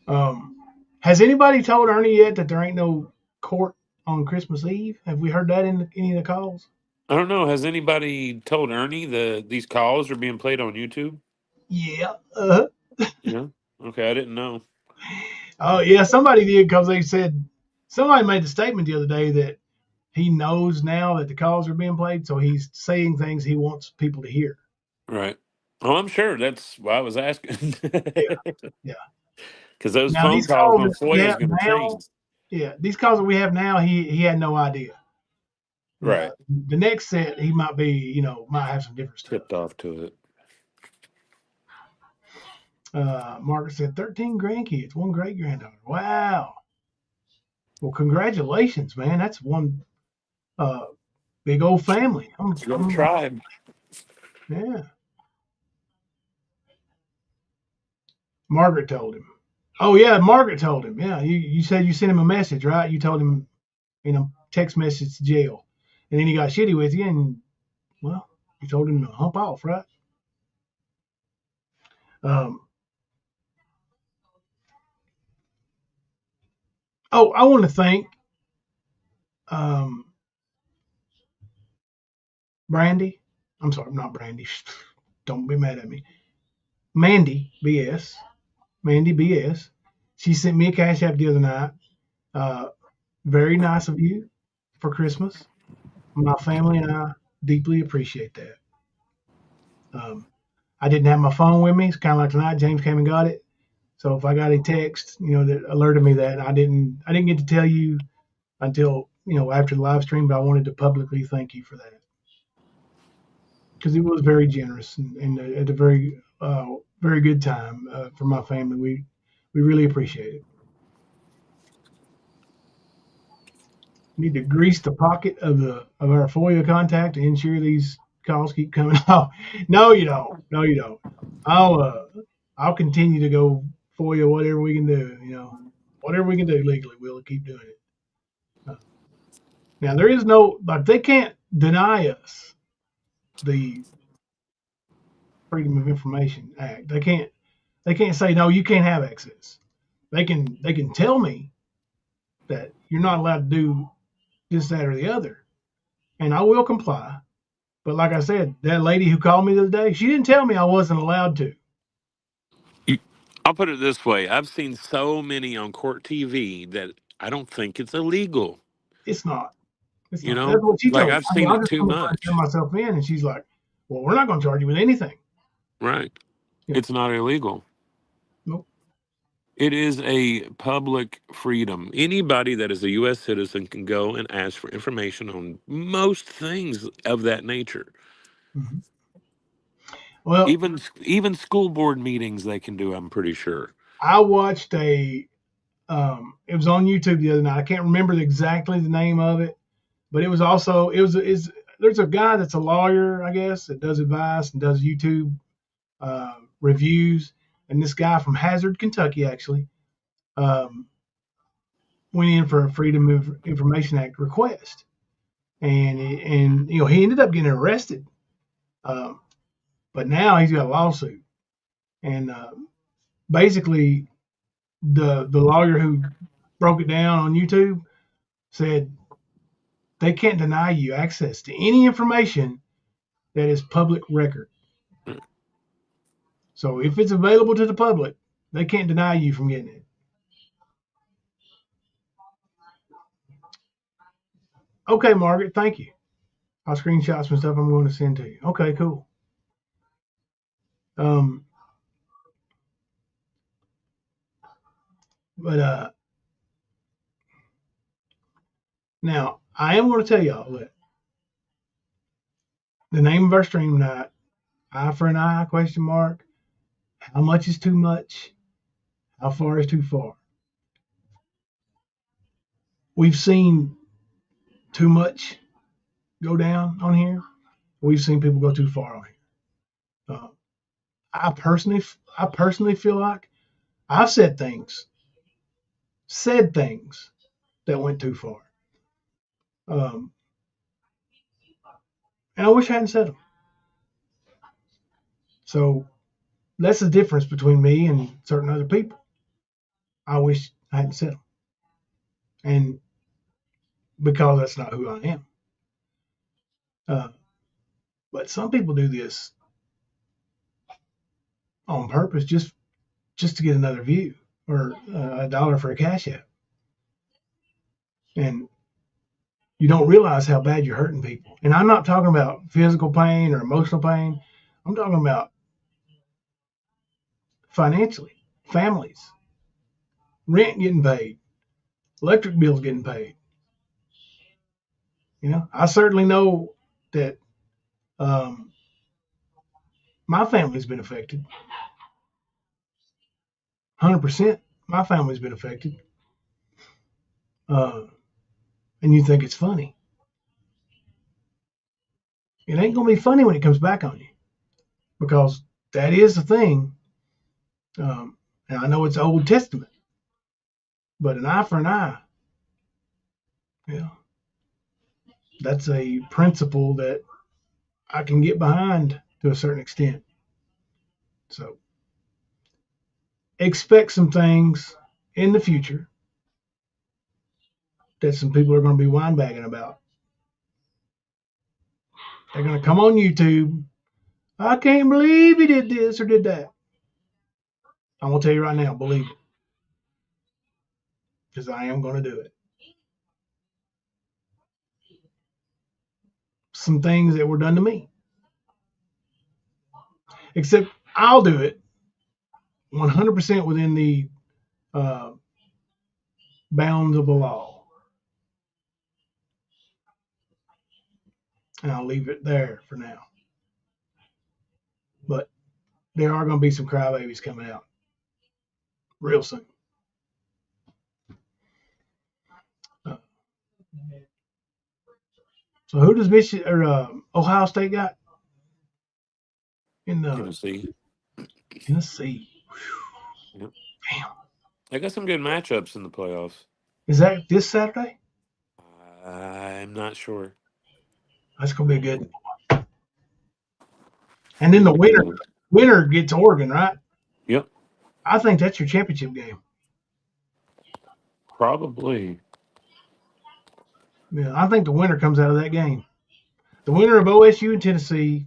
Um, has anybody told Ernie yet that there ain't no court on Christmas Eve? Have we heard that in any of the calls? I don't know. Has anybody told Ernie these calls are being played on YouTube? Yeah. Yeah. Okay, I didn't know. Oh, yeah. Somebody did because they said somebody made the statement the other day that he knows now that the calls are being played, so he's saying things he wants people to hear. Right. Oh, I'm sure that's why I was asking. Yeah. Yeah. Because those Now phone these calls, calls when that we FOIA is have going to now, change. yeah, these calls that we have now, he had no idea. Right. The next set, he might be, might have some different stuff. Tipped off to it. Margaret said 13 grandkids, one great granddaughter. Wow. Well, congratulations, man. That's one big old family. It's a little tribe. Yeah. Margaret told him. Oh yeah, Margaret told him. Yeah, you said you sent him a message, right? You told him, text message to jail, and then he got shitty with you, and well, you told him to hump off, right? Um, I want to thank um, Brandy. I'm sorry, not Brandy. Don't be mad at me. Mandy BS. Mandy BS. She sent me a cash app the other night. Uh, very nice of you for Christmas. My family and I deeply appreciate that. Um, I didn't have my phone with me. It's kind of like tonight. James came and got it. So if I got a text, that alerted me that I didn't get to tell you until after the live stream, but I wanted to publicly thank you for that because it was very generous and at a very good time for my family. We really appreciate it. Need to grease the pocket of our FOIA contact to ensure these calls keep coming off. No, you don't. No, you don't. I'll continue to go FOIA whatever we can do. Whatever we can do legally, we'll keep doing it. Now there is no they can't deny us the Freedom of Information Act. They can't say no, you can't have access. They can tell me that you're not allowed to do this, that, or the other, and I will comply. But like I said, that lady who called me the other day, she didn't tell me I wasn't allowed to. I'll put it this way. I've seen so many on court TV that I don't think it's illegal. It's not. It's You not. That's know, what she like told me. I've I mean, seen I'll it just too come and turn much. myself in, and she's like, "Well, we're not going to charge you with anything." Right. Yeah. It's not illegal. Nope. It is a public freedom. Anybody that is a U.S. citizen can go and ask for information on most things of that nature. Mm-hmm. Well, Even school board meetings they can do. I'm pretty sure. I watched it was on YouTube the other night. I can't remember exactly the name of it, but it was also there's a guy that's a lawyer, I guess, that does advice and does YouTube reviews, and this guy from Hazard, Kentucky, actually um, went in for a Freedom of Information Act request, and he ended up getting arrested, um, but now he's got a lawsuit, and basically the lawyer who broke it down on YouTube said they can't deny you access to any information that is public record. So if it's available to the public, they can't deny you from getting it. Okay, Margaret, thank you. I'll screenshot some stuff I'm going to send to you. Okay, cool. But now I am going to tell y'all that the name of our stream tonight, eye for an eye, question mark. How much is too much? How far is too far? We've seen too much go down on here. We've seen people go too far on here. I personally feel like I've said things that went too far. Um, and I wish I hadn't said them. So that's the difference between me and certain other people. I wish I hadn't said them. And because that's not who I am. Uh, but some people do this on purpose just to get another view or $1 for a cash app. And you don't realize how bad you're hurting people. And I'm not talking about physical pain or emotional pain. I'm talking about financially, families, rent getting paid, electric bills getting paid. You know, I certainly know that my family's been affected. 100%. My family's been affected. And you think it's funny. It ain't going to be funny when it comes back on you because that is the thing. And I know it's Old Testament, but an eye for an eye, yeah, that's a principle that I can get behind to a certain extent. So expect some things in the future that some people are going to be wine-bagging about. They're going to come on YouTube. I can't believe he did this or did that. I'm going to tell you right now, believe it. Because I am going to do it. Some things that were done to me. Except I'll do it 100% within the bounds of the law. And I'll leave it there for now. But there are going to be some crybabies coming out real soon. So who does Michigan or Ohio State got in Tennessee. Tennessee? Yep. Damn. They got some good matchups in the playoffs. Is that this Saturday? I'm not sure. That's going to be a good one. And then the winner gets Oregon, right? Yep. I think that's your championship game. Probably. Yeah, I think the winner comes out of that game. The winner of OSU and Tennessee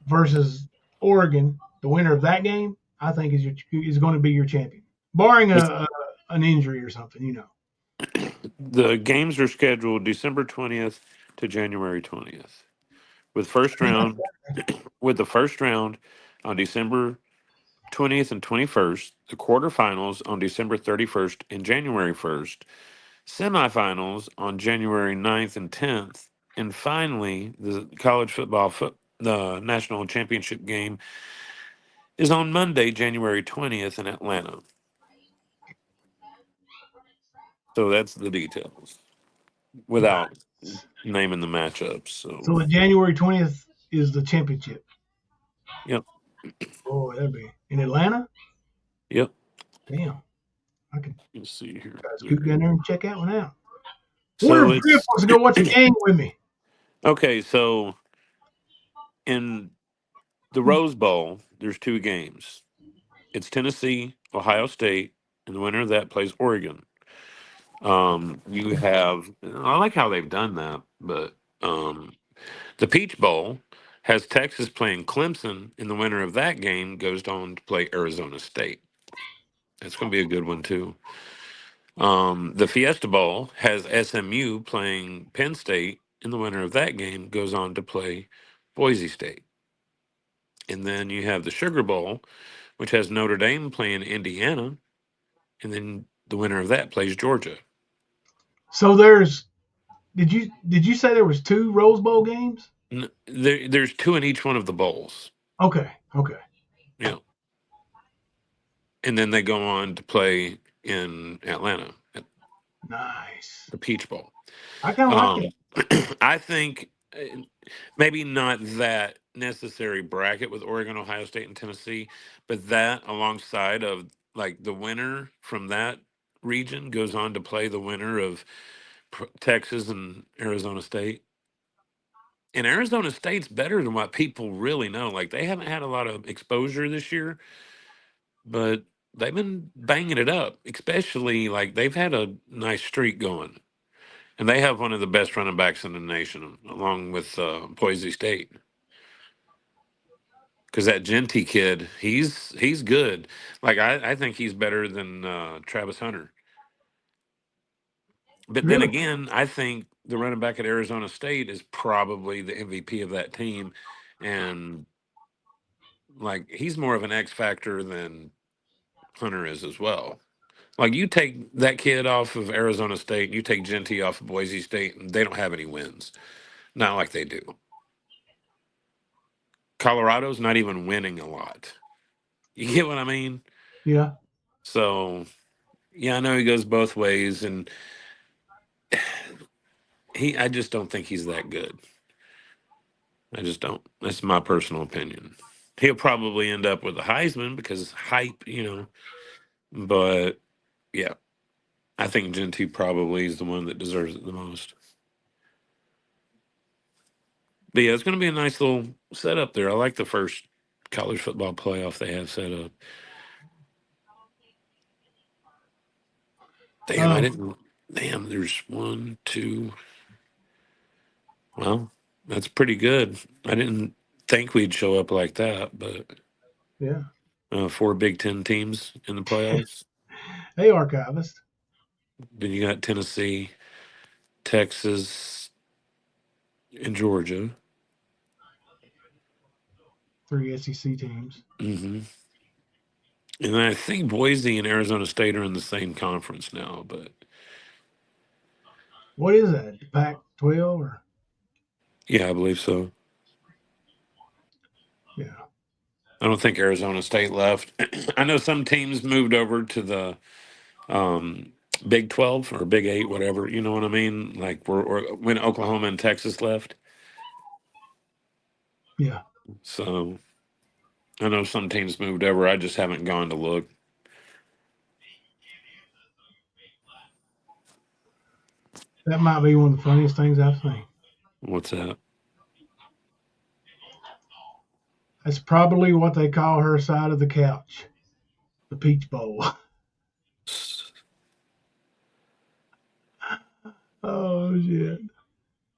versus Oregon, the winner of that game, I think is going to be your champion, barring an injury or something, you know. The games are scheduled December 20th to January 20th, with the first round on December 20th and 21st, the quarterfinals on December 31st and January 1st, semifinals on January 9th and 10th, and finally the college the national championship game is on Monday, January 20th in Atlanta. So that's the details without naming the matchups. So the January 20th is the championship. Yep. Oh, that'd be in Atlanta? Yep. Damn. I could Let's see here. scoot down there and check that one out. Wonder So if Griff wants to go watch a game with me. okay, so in the Rose Bowl, there's two games. It's Tennessee, Ohio State, and the winner of that plays Oregon. You have I like how they've done that, but the Peach Bowl has Texas playing Clemson, and the winner of that game goes on to play Arizona State. That's going to be a good one too. The Fiesta Bowl has SMU playing Penn State, and the winner of that game goes on to play Boise State. And then you have the Sugar Bowl, which has Notre Dame playing Indiana, and then the winner of that plays Georgia. So there's did you say there was 2 Rose Bowl games? There's 2 in each one of the bowls. Okay. Yeah. And then they go on to play in Atlanta at Nice. the Peach Bowl. I kind of like it. I think maybe not that necessary bracket with Oregon, Ohio State, and Tennessee, but that alongside of like the winner from that region goes on to play the winner of Texas and Arizona State. And Arizona State's better than what people really know. Like they haven't had a lot of exposure this year, but they've been banging it up, especially like they've had a nice streak going. And they have one of the best running backs in the nation, along with Boise State. Because that Genty kid, he's good. Like I think he's better than Travis Hunter. But then Really? again, I think the running back at Arizona State is probably the MVP of that team, and like he's more of an X factor than Hunter is as well. Like you take that kid off of Arizona State, and you take Genty off of Boise State, and they don't have any wins. Not like they do. Colorado's not even winning a lot. You get what I mean? Yeah. So yeah, I know he goes both ways, and I just don't think he's that good. I just don't. That's my personal opinion. He'll probably end up with a Heisman because hype, But yeah, I think Genty probably is the one that deserves it the most. But yeah, it's going to be a nice little setup there. I like the first college football playoff they have set up. Damn, I didn't. Damn, there's 1, 2. Well, that's pretty good. I didn't think we'd show up like that, but Yeah. 4 Big Ten teams in the playoffs. Hey, archivist. Then you got Tennessee, Texas, and Georgia. 3 SEC teams. Mm-hmm. And I think Boise and Arizona State are in the same conference now, but What is that? The Pac-12 or? yeah, I believe so. Yeah. I don't think Arizona State left. I know some teams moved over to the Big 12 or Big 8, whatever. You know what I mean? Like when Oklahoma and Texas left. Yeah. So I know some teams moved over. I just haven't gone to look. That might be one of the funniest things I've seen. What's that? That's probably what they call her side of the couch, the Peach Bowl. Oh, shit.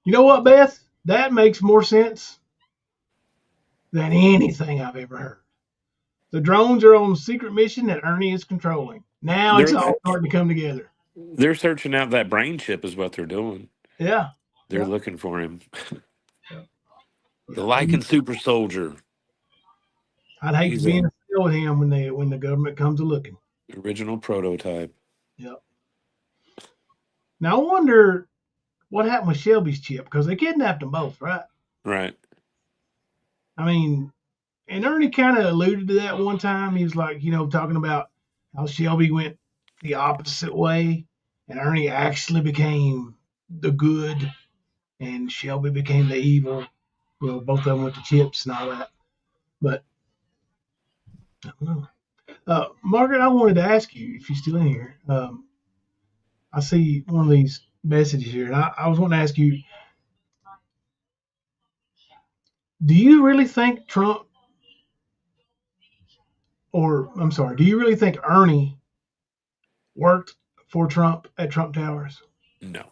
You know what, Beth? That makes more sense than anything I've ever heard. The drones are on a secret mission that Ernie is controlling. Now it's They're all starting to come together. they're searching out that brain chip is what they're doing. Yeah. They're looking for him. Yeah. The Lycan super soldier. I'd hate He's to be in a a field with him when the government comes a looking. original prototype. Yep. Now I wonder what happened with Shelby's chip because they kidnapped them both, right? Right. I mean, and Ernie kind of alluded to that one time. He was like, talking about how Shelby went the opposite way, and Ernie actually became the good, and Shelby became the evil. Both of them went to chips and all that. But I don't know. Margaret, I wanted to ask you if you're still in here. I see one of these messages here, and I was wanting to ask you: do you really think Trump, or I'm sorry, do you really think Ernie worked for Trump at Trump Towers? No.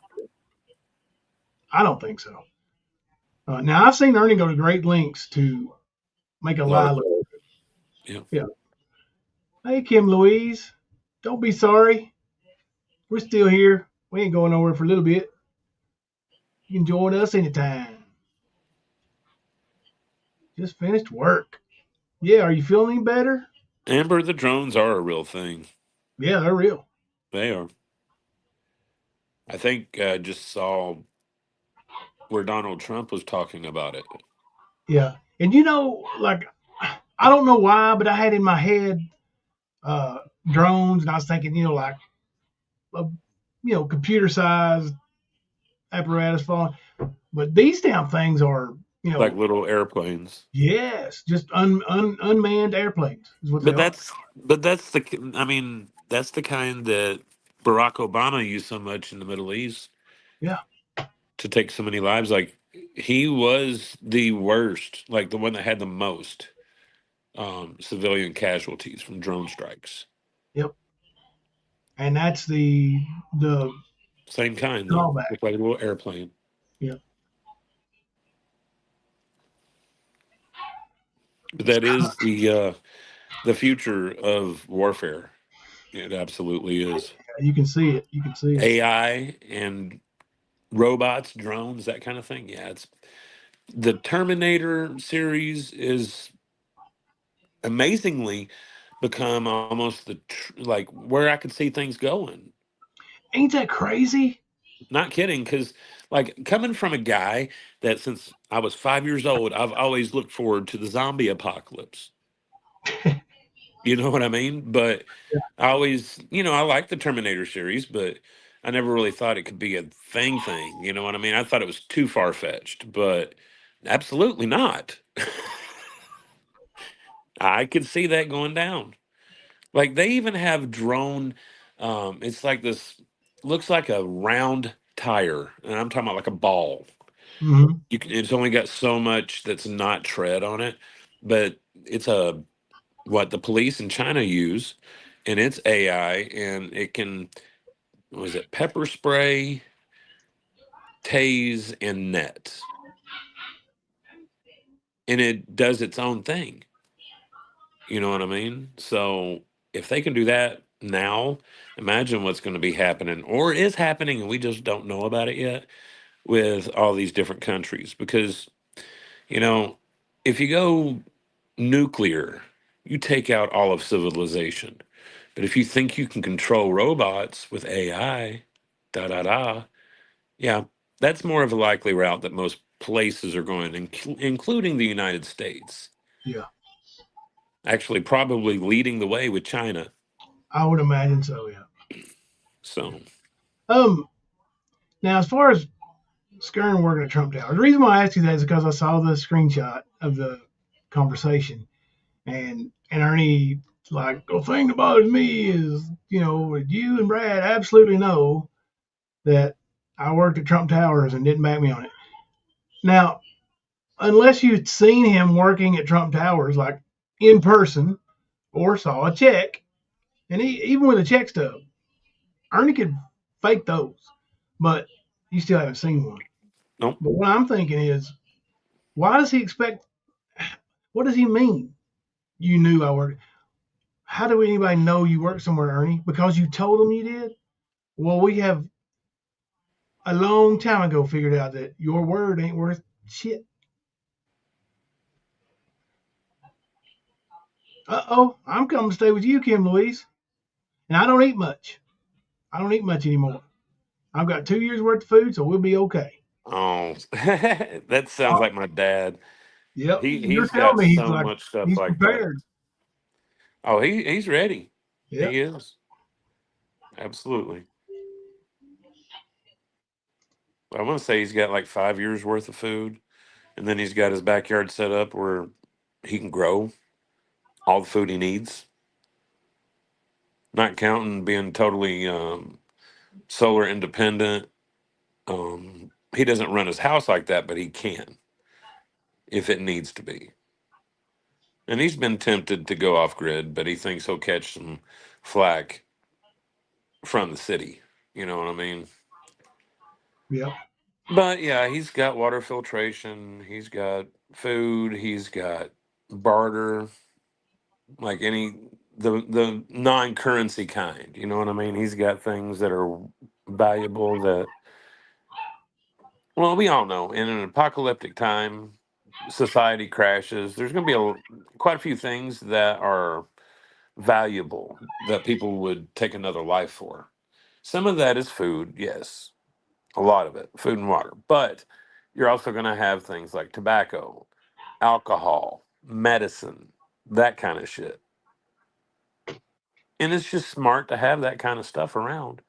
I don't think so. Now I've seen Ernie go to great lengths to make a lie look good. Yeah. Yeah. Hey, Kim Louise, don't be sorry. We're still here. We ain't going nowhere for a little bit. You can join us anytime. Just finished work. Yeah, are you feeling any better? Amber, the drones are a real thing. Yeah, they're real. They are. I think just saw where Donald Trump was talking about it. Yeah. And like I don't know why, but I had in my head uh drones, and I was thinking, like a computer sized apparatus falling. But these damn things are, Like little airplanes. yes, just unmanned airplanes is what they But are. that's I mean, that's the kind that Barack Obama used so much in the Middle East Yeah. to take so many lives. Like he was the worst, like the one that had the most civilian casualties from drone strikes. Yep. And that's the Same kind though, drawback. looked like a little airplane. Yeah. But that is the future of warfare. It absolutely is. You can see it. You can see it. AI and robots, drones, that kind of thing. Yeah, it's the Terminator series is amazingly become almost like where I could see things going. Ain't that crazy? Not kidding, because like coming from a guy that since I was 5 years old, I've always looked forward to the zombie apocalypse. You know what I mean? But I always, I like the Terminator series, but I never really thought it could be a thing. You know what I mean? I thought it was too far fetched, but absolutely not. I could see that going down. Like they even have drone. It's like this, looks like a round tire, and I'm talking about like a ball. Hmm. It's only got so much that's not tread on it, but it's a what the police in China use, and it's AI, and it can was it pepper spray, tase, and net, and it does its own thing. You know what I mean? So if they can do that now, imagine what's going to be happening or is happening, and we just don't know about it yet with all these different countries. Because you know, if you go nuclear, you take out all of civilization. But if you think you can control robots with AI, da da da, yeah, that's more of a likely route that most places are going, including the United States. Yeah. Actually, probably leading the way with China. I would imagine so. Yeah. So, Um. Now, as far as Skern working at Trump Tower, the reason why I asked you that is because I saw the screenshot of the conversation, and Ernie like, the thing that bothers me is, you and Brad absolutely know that I worked at Trump Towers and didn't back me on it. Now, unless you'd seen him working at Trump Towers, like in person, or saw a check, and even with a check stub, Ernie could fake those, but you still haven't seen one. nope. But what I'm thinking is, why does he expect? What does he mean? You knew I worked. How do anybody know you worked somewhere, Ernie? Because you told them you did? Well, we have a long time ago figured out that your word ain't worth shit. Uh-oh, I'm coming to stay with you, Kim Louise. And I don't eat much. I don't eat much anymore. I've got 2 years worth of food, so we'll be okay. Oh, that sounds Uh, like my dad. yep. You're He's telling got me he's so like, much stuff he's like that. prepared. Oh, he's ready. Yep. He is. Absolutely. I want to say he's got like 5 years worth of food, and then he's got his backyard set up where he can grow all the food he needs, not counting being totally solar independent. He doesn't run his house like that, but he can if it needs to be. And he's been tempted to go off grid, but he thinks he'll catch some flack from the city. You know what I mean? Yep. But yeah, he's got water filtration, he's got food, he's got barter, like any the non-currency kind. You know what I mean? He's got things that are valuable that well, we all know in an apocalyptic time, society crashes. There's going to be quite a few things that are valuable that people would take another life for. Some of that is food, yes, a lot of it, food and water. But you're also going to have things like tobacco, alcohol, medicine, that kind of shit. And it's just smart to have that kind of stuff around,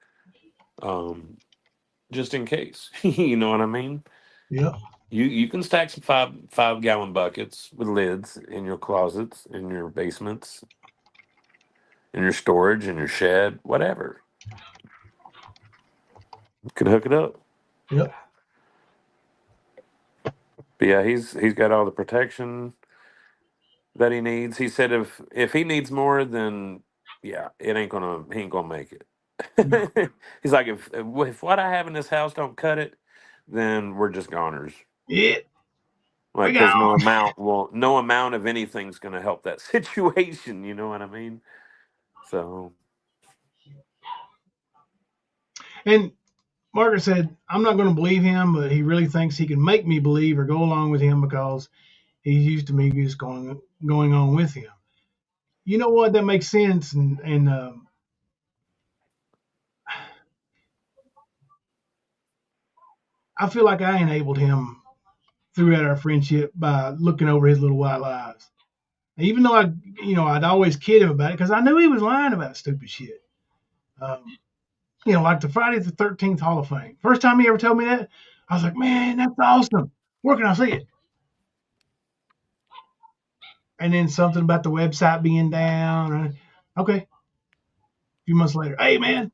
um, just in case. You know what I mean? Yep. You can stack some five gallon buckets with lids in your closets, in your basements, in your storage, in your shed, whatever. You could hook it up. Yep. But yeah, he's got all the protection that he needs. He said if he needs more, then yeah, he ain't gonna make No. it. He's like if what I have in this house don't cut it, then we're just goners. Yeah. Like We got because no amount of anything's gonna help that situation. You know what I mean? So and Margaret said, I'm not going to believe him, but he really thinks he can make me believe or go along with him because he's used to me just going on with him. You know what? That makes sense, and I feel like I enabled him throughout our friendship by looking over his little white lies. Even though I'd always kid him about it because I knew he was lying about stupid shit. Um, like the Friday the 13th Hall of Fame. First time he ever told me that, I was like, man, that's awesome. Where can I see it? And then something about the website being down. Okay. A few months later, hey, man,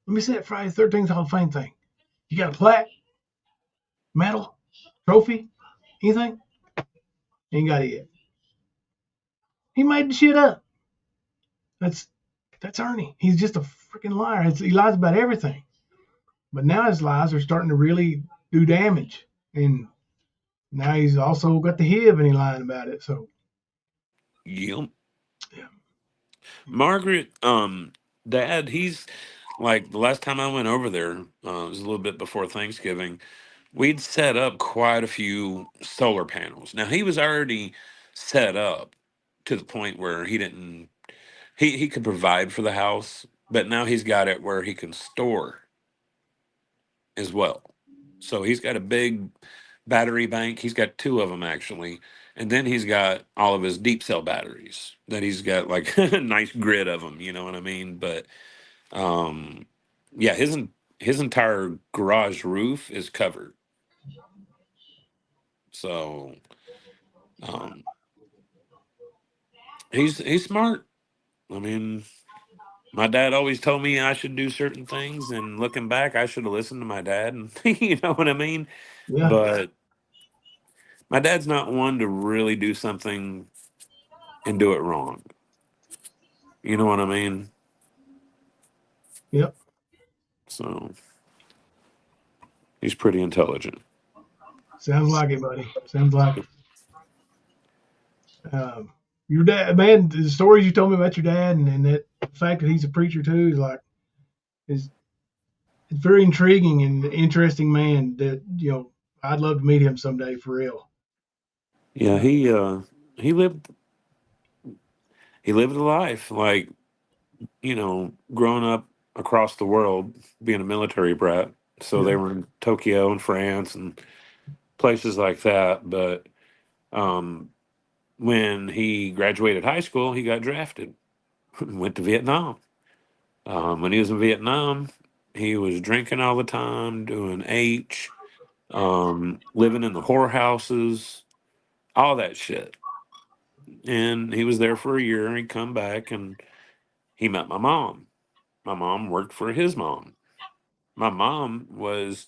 let me see that Friday the 13th Hall of Fame thing. You got a plaque, medal, trophy, anything? Ain't got it yet. He made the shit up. That's that's Ernie. He's just a freaking liar. He lies about everything. But now his lies are starting to really do damage. And now he's also got the HIV and he's lying about it. So yeah, yeah. Margaret, Dad, he's like the last time I went over there, it was a little bit before Thanksgiving. We'd set up quite a few solar panels. Now he was already set up to the point where he could provide for the house, but now he's got it where he can store as well. So he's got a big battery bank. He's got two of them actually. And then he's got all of his deep cell batteries that he's got like a nice grid of them, you know what I mean? But um yeah, his entire garage roof is covered. So um he's smart. I mean, my dad always told me I should do certain things, and looking back, I should have listened to my dad, and you know what I mean? Yeah. But my dad's not one to really do something and do it wrong. You know what I mean? Yep. So he's pretty intelligent. Sounds like it, buddy. Sounds like it. Your dad, man, the stories you told me about your dad and that fact that he's a preacher too is like, is it's very intriguing and interesting man that, I'd love to meet him someday for real. Yeah, Uh, he lived he lived a life like, you know, growing up across the world, being a military brat. So they yeah. were in Tokyo and France and places like that. But um, when he graduated high school, he got drafted, went to Vietnam. When he was in Vietnam, he was drinking all the time, doing H, living in the whorehouses, all that shit. And he was there for a year. And he come back and he met my mom. My mom worked for his mom. My mom was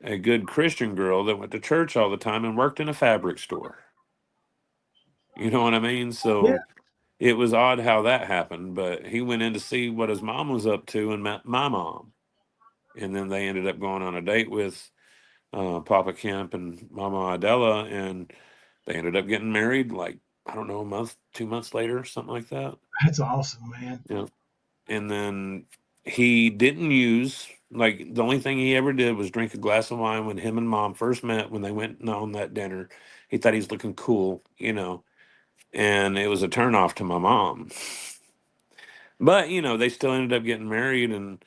a good Christian girl that went to church all the time and worked in a fabric store. You know what I mean? Yeah. So it was odd how that happened, but he went in to see what his mom was up to and met my mom. And then they ended up going on a date with Papa Kemp and Mama Adela, and they ended up getting married like, I don't know, a month, 2 months later, something like that. That's awesome, man. Yeah. And then he didn't use, like, the only thing he ever did was drink a glass of wine when him and mom first met when they went on that dinner. He thought he was looking cool, you know, and it was a turnoff to my mom. But they still ended up getting married, and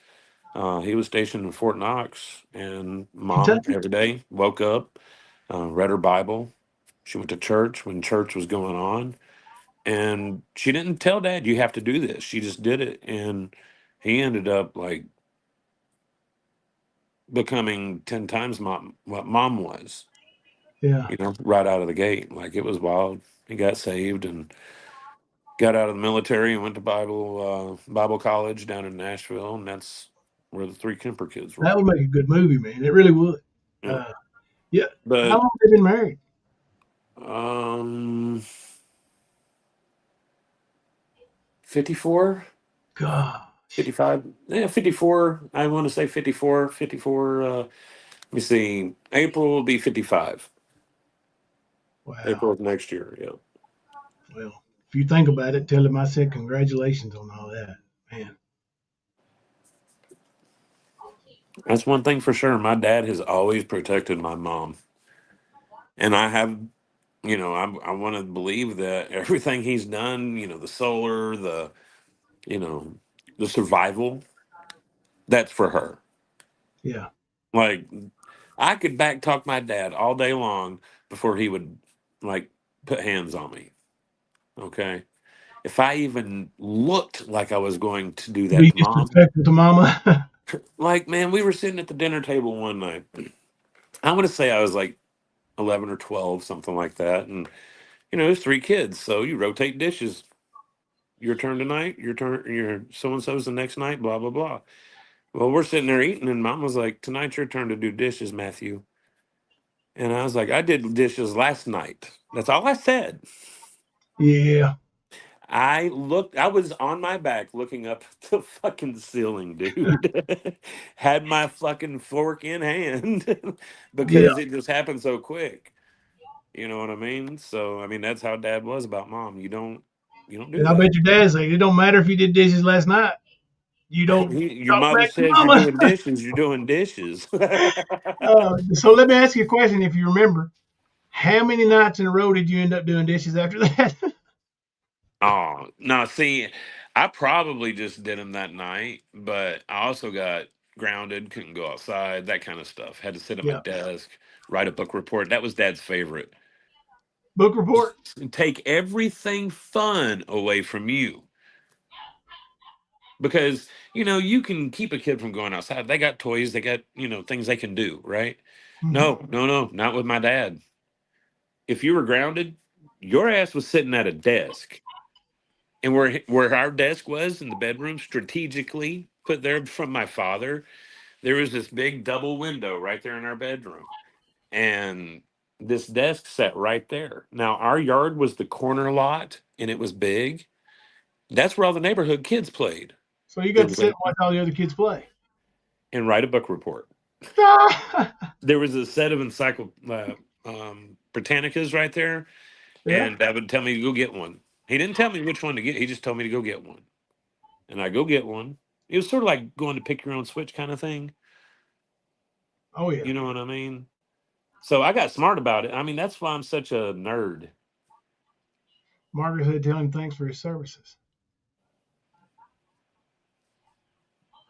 he was stationed in Fort Knox. And mom Kentucky. every day woke up, read her Bible. She went to church when church was going on, and she didn't tell dad, you have to do this. She just did it, and he ended up like becoming 10 times what mom was, Yeah. right out of the gate. Like, it was wild. He got saved and got out of the military and went to Bible college down in Nashville, and that's where the three Kemper kids That were. would make a good movie, man. It really would. Yeah. Uh, yeah. How But long have they been married? um 54, Gosh. 55, yeah, 54. I want to say 54, 54. Let me see. April will be 55. Wow. April of next year. Yeah. Well, if you think about it, tell him I said congratulations on all that, man. That's one thing for sure. My dad has always protected my mom. And I have, I want to believe that everything he's done, the solar, you know, the survival, that's for her. Yeah. Like, I could back talk my dad all day long before he would, like, put hands on me. Okay. If I even looked like I was going to do that Be to mom, disrespectful to mama. like, man, we were sitting at the dinner table one night. I want to say I was like 11 or 12, something like that. And, there's three kids. So you rotate dishes. Your turn tonight, your turn, your so and so's the next night, blah, blah, blah. Well, we're sitting there eating, and mom was like, tonight's your turn to do dishes, Matthew. And I was like, I did dishes last night. That's all I said. Yeah. I was on my back looking up at the fucking ceiling, dude. Had my fucking fork in hand Yeah. because it just happened so quick. You know what I mean? So, I mean, that's how dad was about mom. You don't do And I that. bet your dad's like, it don't matter if you did dishes last night. You don't Your talk mother back to says you're mama. doing dishes, you're doing dishes. So let me ask you a question if you remember. How many nights in a row did you end up doing dishes after that? Oh, no, see, I probably just did them that night, but I also got grounded, couldn't go outside, that kind of stuff. Had to sit at my Yeah. desk, write a book report. That was dad's favorite. Book report. Take everything fun away from you. Because, you can keep a kid from going outside. They got toys, they got, things they can do, right? Mhm. No, no, no, not with my dad. If you were grounded, your ass was sitting at a desk. And where our desk was in the bedroom, strategically put there from my father, there was this big double window right there in our bedroom. And this desk sat right there. Now, our yard was the corner lot and it was big. That's where all the neighborhood kids played. So you There got to was sit and watch all the other kids play. and write a book report. There was a set of Britannicas right there, Yeah. and Dad would tell me to go get one. He didn't tell me which one to get. He just told me to go get one, and I go get one. It was sort of like going to pick your own switch kind of thing. Oh yeah. You know what I mean? So I got smart about it. I mean, that's why I'm such a nerd. Margaret said, "Tell him thanks for his services."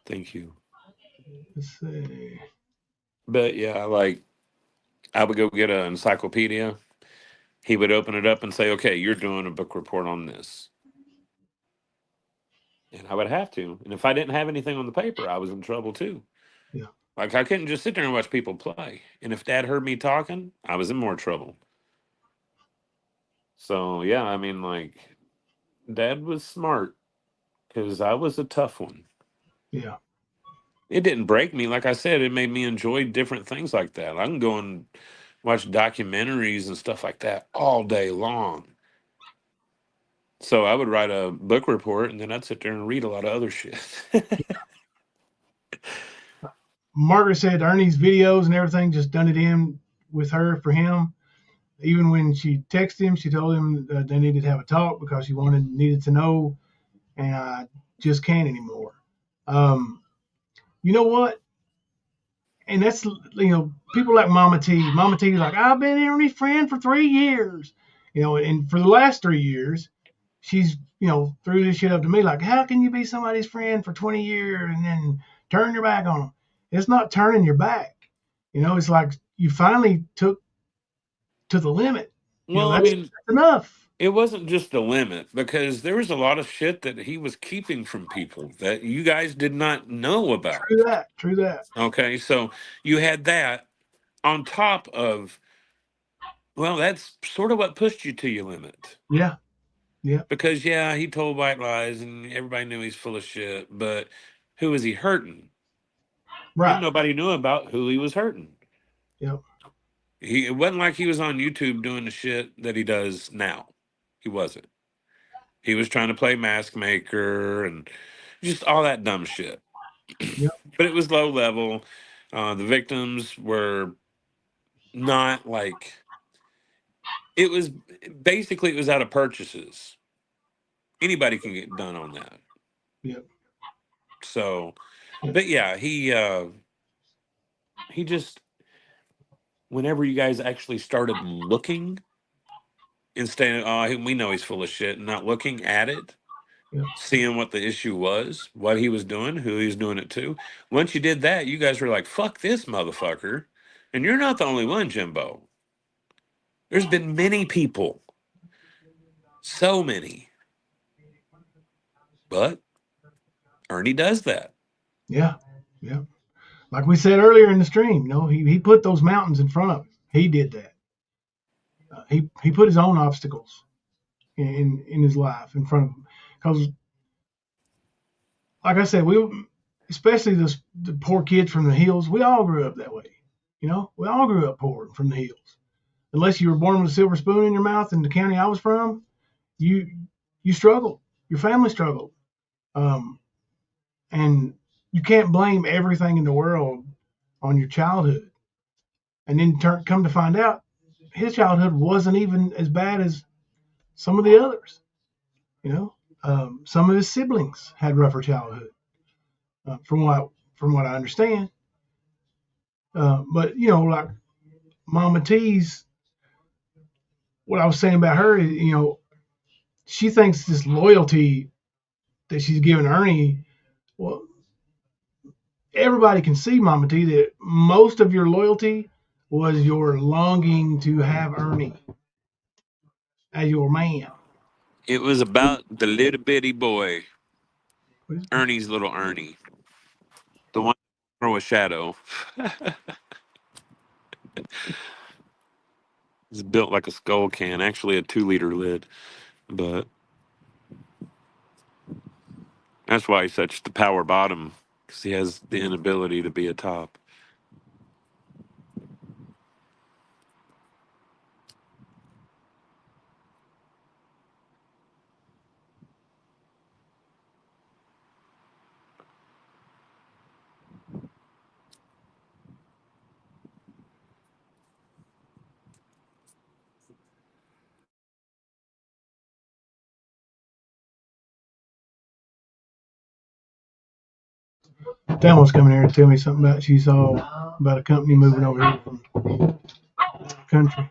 Thank you. Let's see. But yeah, like I would go get an encyclopedia. He would open it up and say, "Okay, you're doing a book report on this," and I would have to. And if I didn't have anything on the paper, I was in trouble too. Yeah. Like I couldn't just sit there and watch people play. And if Dad heard me talking, I was in more trouble. So yeah, I mean, like Dad was smart because I was a tough one. Yeah. It didn't break me. Like I said, it made me enjoy different things like that. I can go and watch documentaries and stuff like that all day long. So I would write a book report and then I'd sit there and read a lot of other shit. Margaret said Ernie's videos and everything just done it in with her for him. Even when she texted him, she told him they needed to have a talk because she needed to know, and I just can't anymore. Um, you know what? And that's people like Mama T. Mama T is like, I've been Ernie's friend for 3 years, and for the last 3 years, she's, threw this shit up to me like, how can you be somebody's friend for 20 years and then turn your back on them? It's not turning your back. It's like you finally took to the limit. Well, I That's mean, enough. it wasn't just the limit because there was a lot of shit that he was keeping from people that you guys did not know True about. that. True that. Okay, so you had that on top of, well, that's sort of what pushed you to your limit. Yeah. Yeah. Because, yeah, he told white lies and everybody knew he's full of shit, but who was he hurting? And Right. nobody knew about who he was hurting. Yep. It wasn't like he was on YouTube doing the shit that he does now. He wasn't. He was trying to play mask maker and just all that dumb shit. Yep. But it was low level. The victims were not like, it was basically, it was out of purchases. Anybody can get done on that. Yep. So, but yeah, he just, whenever you guys actually started looking instead of, oh, we know he's full of shit, and not looking at it, Yep. seeing what the issue was, what he was doing, who he was doing it to. Once you did that, you guys were like, fuck this motherfucker. And you're not the only one, Jimbo. There's been many people, so many. But Ernie does that. Yeah. Yeah. Like we said earlier in the stream, he put those mountains in front of him. He did that. He put his own obstacles in his life in front of him. Because, like I said, especially the poor kids from the hills, we all grew up that way. We all grew up poor from the hills. Unless you were born with a silver spoon in your mouth in the county I was from, you struggled. Your family struggled. And you can't blame everything in the world on your childhood. And then come to find out, his childhood wasn't even as bad as some of the others. Some of his siblings had rougher childhood, from what I understand. But like Mama T's, what I was saying about her is, she thinks this loyalty that she's giving Ernie. Well, everybody can see, Mama T, that most of your loyalty was your longing to have Ernie as your man. It was about the little bitty boy, Ernie's little Ernie, the one throw a shadow. It's built like a skull can, actually a 2-liter lid, but that's why he's such the power bottom, because he has the inability to be a top. Thelma's coming here to tell me something about she saw about a company moving over here from the country.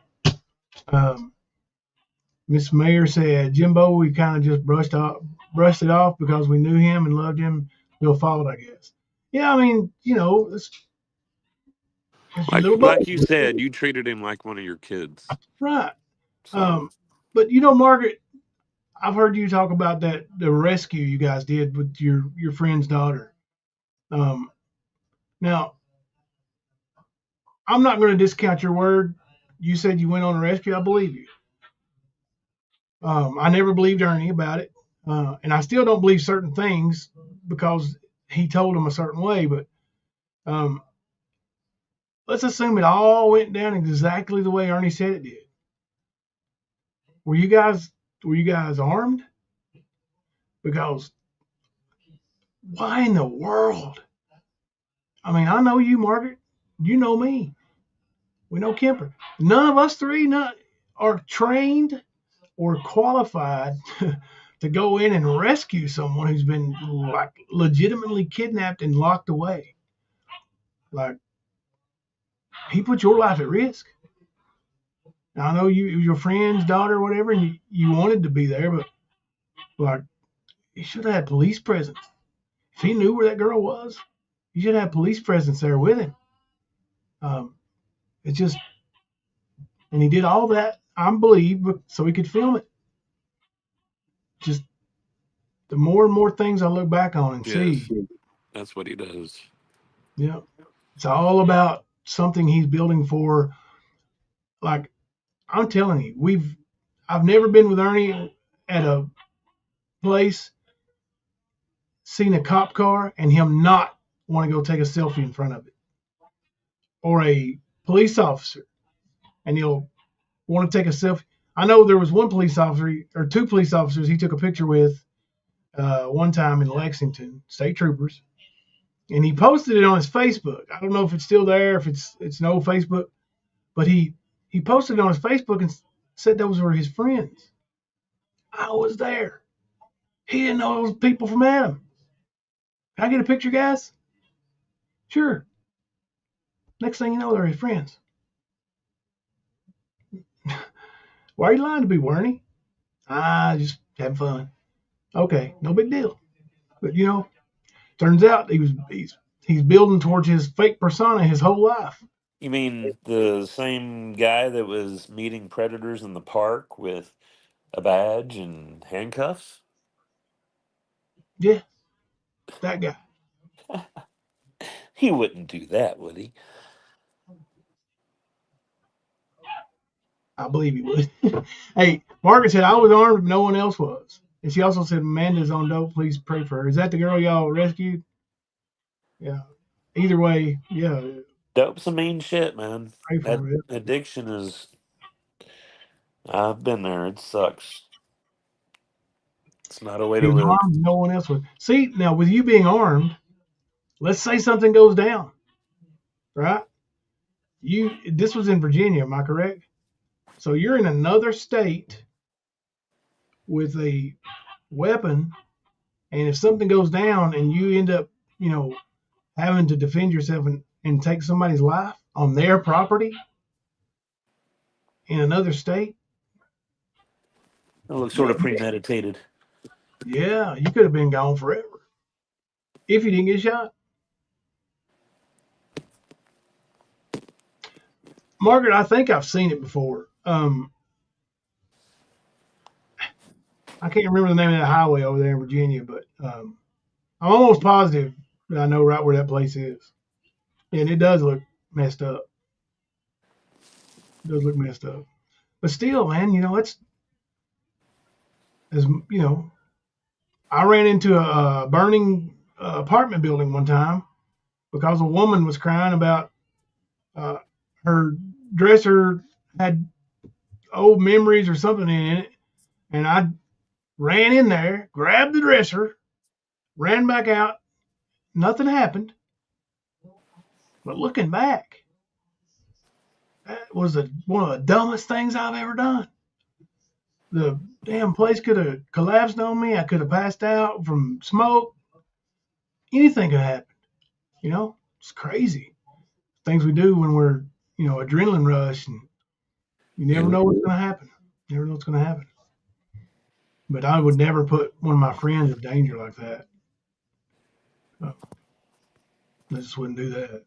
Miss Mayor said, Jimbo, we kind of just brushed it off because we knew him and loved him. We'll follow it, I guess. Yeah, I mean, it's your little Like buddy. you said, you treated him like one of your kids. Right. So But Margaret, I've heard you talk about the rescue you guys did with your friend's daughter. Now, I'm not going to discount your word. You said you went on a rescue. I believe you. I never believed Ernie about it, and I still don't believe certain things because he told him a certain way. But let's assume it all went down exactly the way Ernie said it did. Were you guys armed? Because why in the world? I mean, I know you, Margaret. You know me. We know Kemper. None of us three are trained or qualified to go in and rescue someone who's been like legitimately kidnapped and locked away. Like, he put your life at risk. Now, I know it was your friend's daughter or whatever, and you wanted to be there, but Like, he should have had police presence. If he knew where that girl was, he should have police presence there with him. It just, and he did all that, I believe, so he could film it. Just the more and more things I look back on and see, Yes, that's what he does. yeah, it's all about something he's building for. Like, I'm telling you, I've never been with Ernie at a place, seen a cop car, and him not want to go take a selfie in front of it, or a police officer, and he'll want to take a selfie. I know there was one police officer or two police officers he took a picture with one time in Lexington, state troopers, and he posted it on his Facebook. I don't know if it's still there, if it's an old Facebook, but he posted it on his Facebook and said those were his friends. I was there. He didn't know those people from Adam. Can I get a picture, guys? Sure. Next thing you know, they're his friends. Why are you lying to me, Warnie? Just having fun. Okay, no big deal. But turns out he's building towards his fake persona his whole life. You mean the same guy that was meeting predators in the park with a badge and handcuffs? Yeah, that guy. He wouldn't do that, would he? I believe he would. Hey, Margaret said I was armed, but no one else was. And she also said Amanda's on dope. Please pray for her. Is that the girl y'all rescued? Yeah. Either way, yeah, Dope's some mean shit, man. pray for That her. addiction is. I've been there. It sucks. It's not a way He to was live. armed, no one else was. See, now with you being armed, let's say something goes down, right? This was in Virginia, am I correct? So you're in another state with a weapon, and if something goes down and you end up, having to defend yourself and take somebody's life on their property in another state, It looks sort boy, of premeditated. yeah, you could have been gone forever if you didn't get shot. Margaret, I think I've seen it before. I can't remember the name of that highway over there in Virginia, but I'm almost positive that I know right where that place is. And it does look messed up. It does look messed up. But still, man, it's as I ran into a burning apartment building one time because a woman was crying about uh, her dresser had old memories or something in it, and I ran in there, grabbed the dresser, ran back out. Nothing happened. But looking back, that was one of the dumbest things I've ever done. The damn place could have collapsed on me. I could have passed out from smoke. Anything could happen. It's crazy. Things we do when we're, adrenaline rush, and you never know what's going to happen. Never know what's going to happen. But I would never put one of my friends in danger like that. I just wouldn't do that.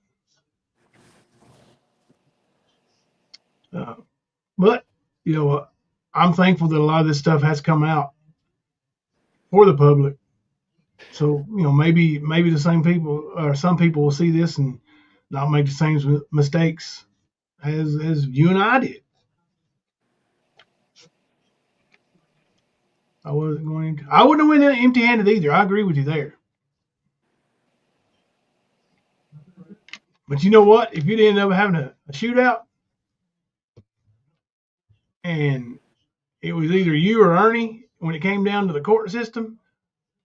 But I'm thankful that a lot of this stuff has come out for the public. So maybe the same people or some people will see this and not make the same mistakes as you and I did. I wouldn't have went empty-handed either. I agree with you there. But you know what? If you'd end up having a shootout and it was either you or Ernie when it came down to the court system,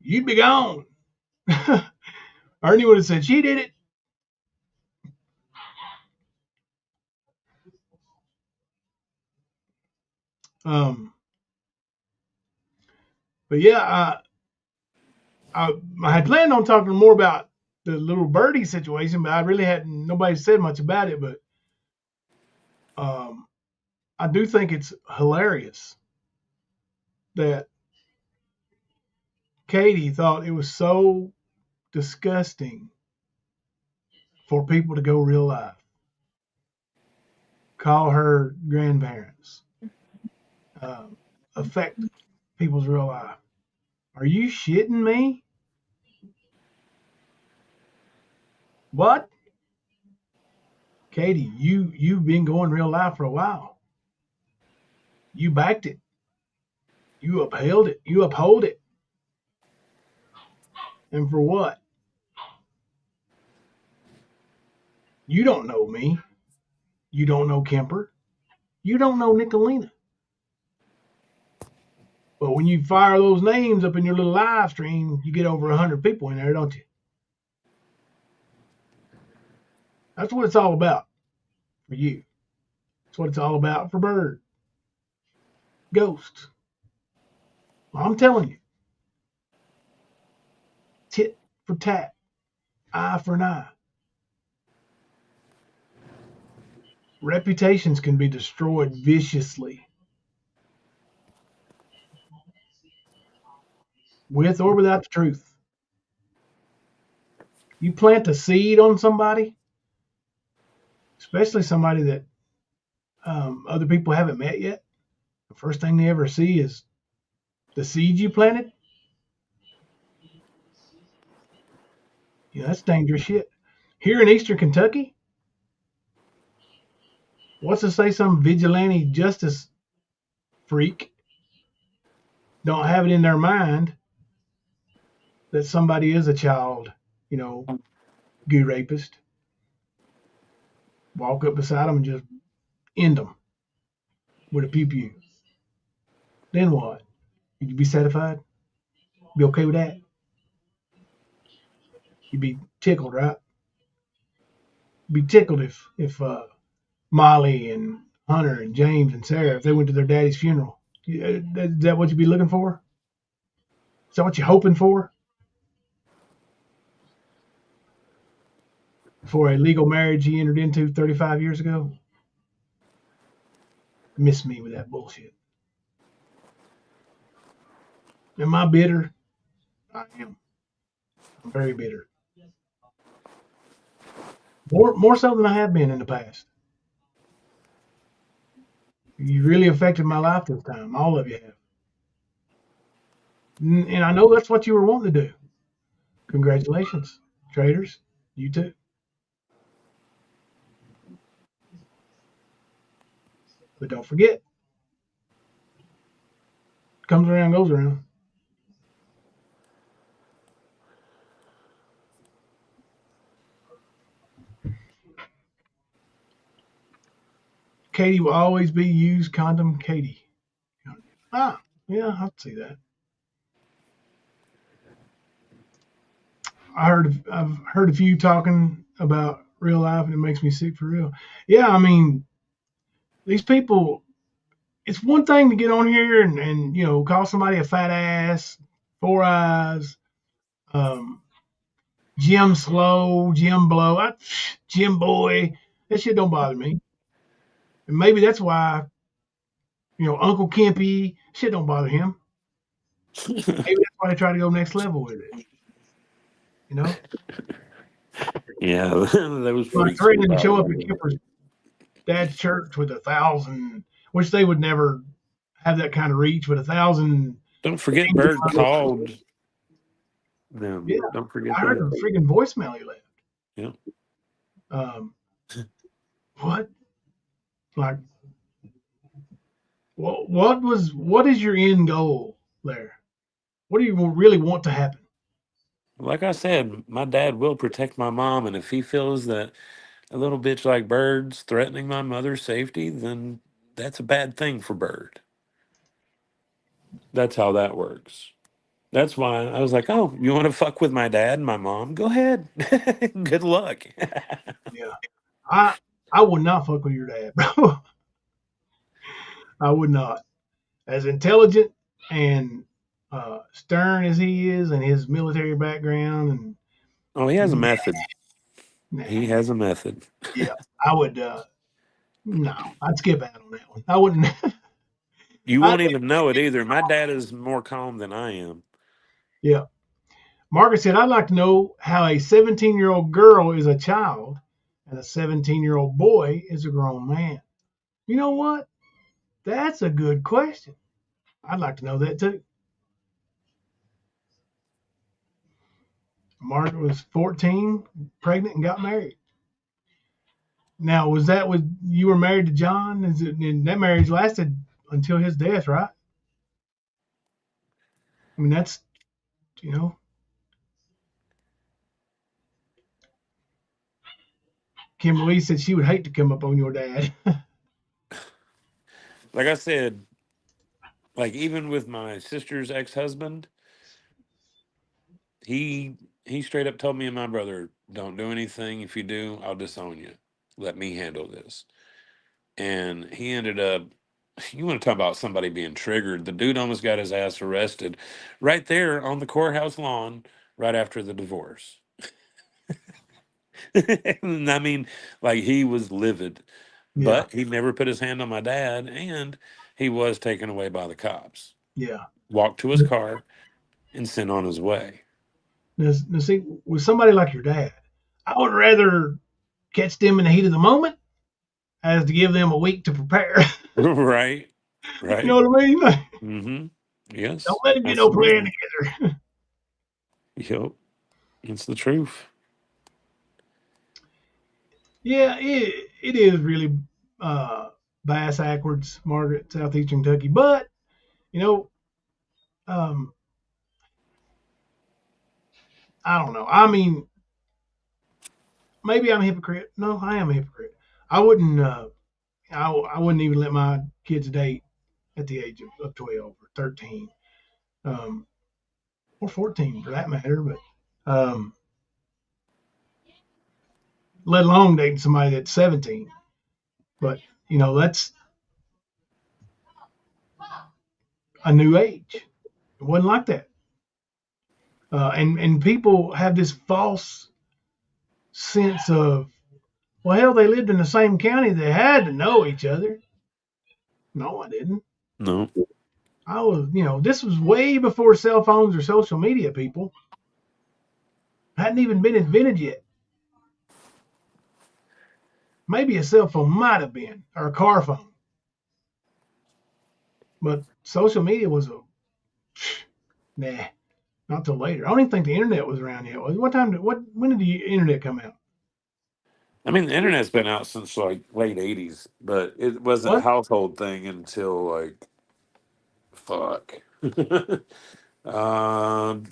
you'd be gone. Ernie would have said she did it. Um, but yeah, I had planned on talking more about the little birdie situation, but I really hadn't. Nobody said much about it, but I do think it's hilarious that Katie thought it was so disgusting for people to go real life, call her grandparents, uh, affect people's real life. Are you shitting me? What? Katie, you've been going real life for a while. You backed it. You upheld it. You uphold it. And for what? You don't know me. You don't know Kemper. You don't know Nicolina. But when you fire those names up in your little live stream, you get over 100 people in there, don't you? That's what it's all about for you. That's what it's all about for Bird. Ghost. Well, I'm telling you. Tit for tat. Eye for an eye. Reputations can be destroyed viciously. With or without the truth. You plant a seed on somebody, especially somebody that other people haven't met yet. The first thing they ever see is the seed you planted. That's dangerous shit. Here in Eastern Kentucky, what's to say some vigilante justice freak don't have it in their mind that somebody is a child, goo rapist. Walk up beside them and just end them with a pew pew. Then what? Would you be satisfied? Be okay with that? You'd be tickled, right? Be tickled if Molly and Hunter and James and Sarah, if they went to their daddy's funeral. Is that what you'd be looking for? Is that what you're hoping for? For a legal marriage he entered into 35 years ago? Miss me with that bullshit. Am I bitter? I am. I'm very bitter. More so than I have been in the past. You really affected my life this time. All of you have. And I know that's what you were wanting to do. Congratulations, traders. You too. But don't forget, comes around, goes around. Katie will always be used condom Katie. Ah, yeah, I'd see that. I've heard a few talking about real life, and it makes me sick for real. Yeah, I mean, these people. It's one thing to get on here and call somebody a fat ass, four eyes, Jim Slow, Jim Blow, Jim Boy. That shit don't bother me. And maybe that's why Uncle Kempy, shit don't bother him. Maybe that's why they try to go next level with it. Yeah, those Like freaks. threatening to show up at Kemper's dad's church with 1,000, which they would never have that kind of reach, with 1,000. Don't forget Bird called them. Yeah, Don't forget I heard that. the freaking voicemail he left. Yeah. What? Like, what is your end goal there? What do you really want to happen? Like I said, my dad will protect my mom, and if he feels that a little bitch like Bird's threatening my mother's safety, then that's a bad thing for Bird. That's how that works. That's why I was like, oh, you want to fuck with my dad and my mom? Go ahead. Good luck. Yeah, I would not fuck with your dad, bro. I would not. As intelligent and stern as he is, and his military background, and Oh, he has a method. nah, He has a method. yeah, I would. No, I'd skip out on that one. I wouldn't. You I won't even know it either. My dad is more calm than I am. Yeah. Margaret said, I'd like to know how a 17-year-old girl is a child and a 17-year-old boy is a grown man. You know what? That's a good question. I'd like to know that too. Margaret was 14, pregnant, and got married. Now, was that when you were married to John? And that marriage lasted until his death, right? I mean, that's, you know, Kimberly said she would hate to come up on your dad. Like I said, like even with my sister's ex-husband, he he straight up told me and my brother, "Don't do anything. If you do, I'll disown you. Let me handle this." And he ended up, you want to talk about somebody being triggered? The dude almost got his ass arrested right there on the courthouse lawn right after the divorce. And I mean, like he was livid, Yeah, but he never put his hand on my dad, and he was taken away by the cops. yeah. Walked to his car and sent on his way. Now, see, with somebody like your dad, I would rather catch them in the heat of the moment as to give them a week to prepare. Right, You know right. what I mean? Like, Mm-hmm. don't Yes, let them get no plan absolutely. together. Yep, it's the truth. Yeah, it is really bass backwards, Margaret, southeastern Kentucky. But you know, um, I don't know. I mean, maybe I'm a hypocrite. No, I am a hypocrite. I wouldn't. I wouldn't even let my kids date at the age of 12 or 13, um, or 14 for that matter. But um, let alone dating somebody that's 17. But you know, that's a new age. It wasn't like that. And people have this false sense of, well, hell, they lived in the same county. They had to know each other. No, I didn't. No, I was, this was way before cell phones or social media, people. Hadn't even been invented yet. Maybe a cell phone might have been, or a car phone. But social media was nah, not till later. I don't even think the internet was around yet. When did the internet come out? I mean the internet's been out since like late '80s, but it wasn't a What? household thing until like fuck. um,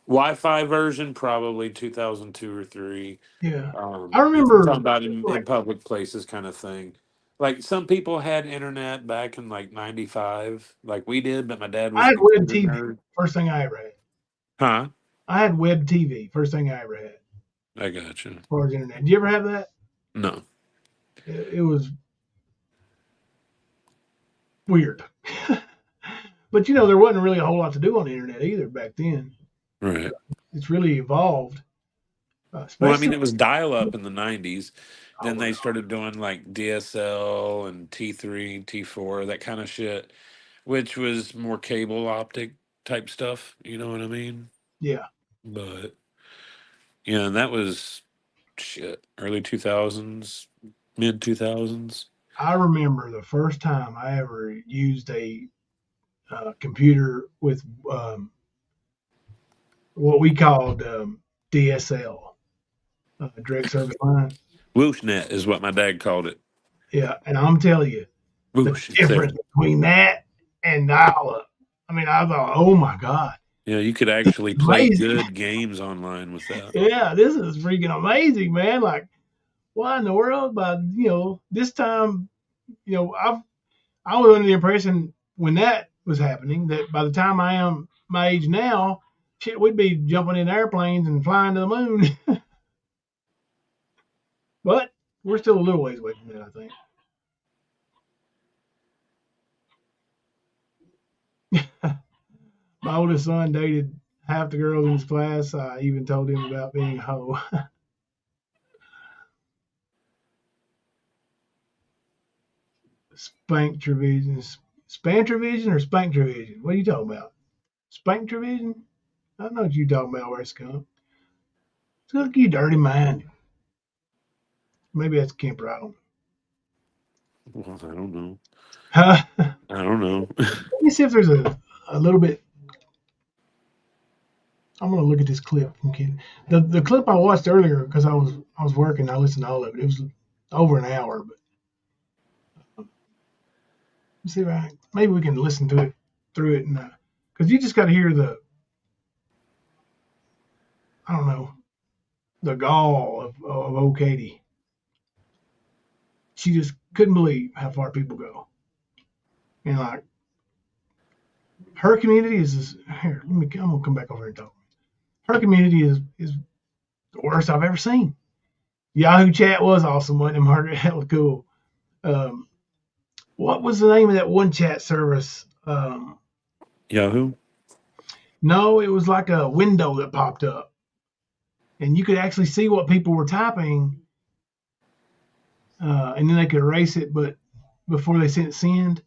Wi-Fi version probably 2002 or three. Yeah. I If you're remember, talking about in public places kind of thing. Like some people had internet back in like '95, like we did, but my dad I was a had web computer TV. nerd. First thing I ever had. Huh? I had web TV. First thing I ever had, as I got you. far as internet. Did you ever have that? No. It was weird. But there wasn't really a whole lot to do on the internet either back then. Right. It's really evolved, Well, I mean, especially. it was dial up in the '90s. Oh Then well, they started doing like DSL and T3, T4, that kind of shit, which was more cable optic type stuff. You know what I mean? yeah. But yeah, and that was shit, early 2000s, mid 2000s. I remember the first time I ever used a computer with what we called DSL, direct service line. Wooshnet is what my dad called it. Yeah, and I'm telling you, the Whoosh, it difference said. between that and dial-up. I mean, I thought, oh my god, Yeah, you could actually play amazing. good games online with that. Yeah, this is freaking amazing, man. Like, why in the world? But this time, I was under the impression when that was happening that by the time I am my age now, shit, we'd be jumping in airplanes and flying to the moon. But we're still a little ways away from that, I think. My oldest son dated half the girls in his class. I even told him about being a hoe. Spank Trevision. Spank Trevision or Spank Trevision? What are you talking about? Spank Division? I know what you're talking about, where it's come. Look, you dirty mind. Maybe that's Kemper. I don't Well, I don't know. know. Let I don't know. me see if there's a little bit. I'm gonna look at this clip from Ken. The clip I watched earlier because I was working. I listened to all of it. It was over an hour, but let's see if maybe we can listen to it through it, and because you just got to hear I don't know, the gall of old Katie. She just couldn't believe how far people go, and like her community is here. I'm gonna come back over here and talk. Her community is the worst I've ever seen. Yahoo chat was awesome, wasn't it, Margaret? That was cool. Um, what was the name of that one chat service? Yahoo? No, it was like a window that popped up, and you could actually see what people were typing, and then they could erase it, but before they send.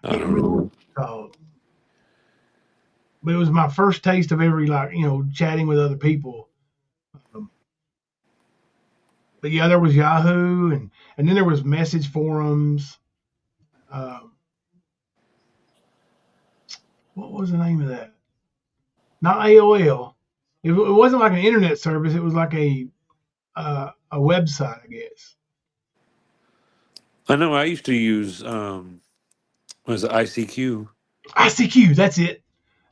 I I can't don't remember what know. it's called, but it was my first taste of every chatting with other people. Um, but yeah, there was Yahoo, and then there was message forums. Um, what was the name of that? Not AOL. It wasn't like an internet service. It was like a website, I guess. I know I used to use was it ICQ? ICQ. That's it.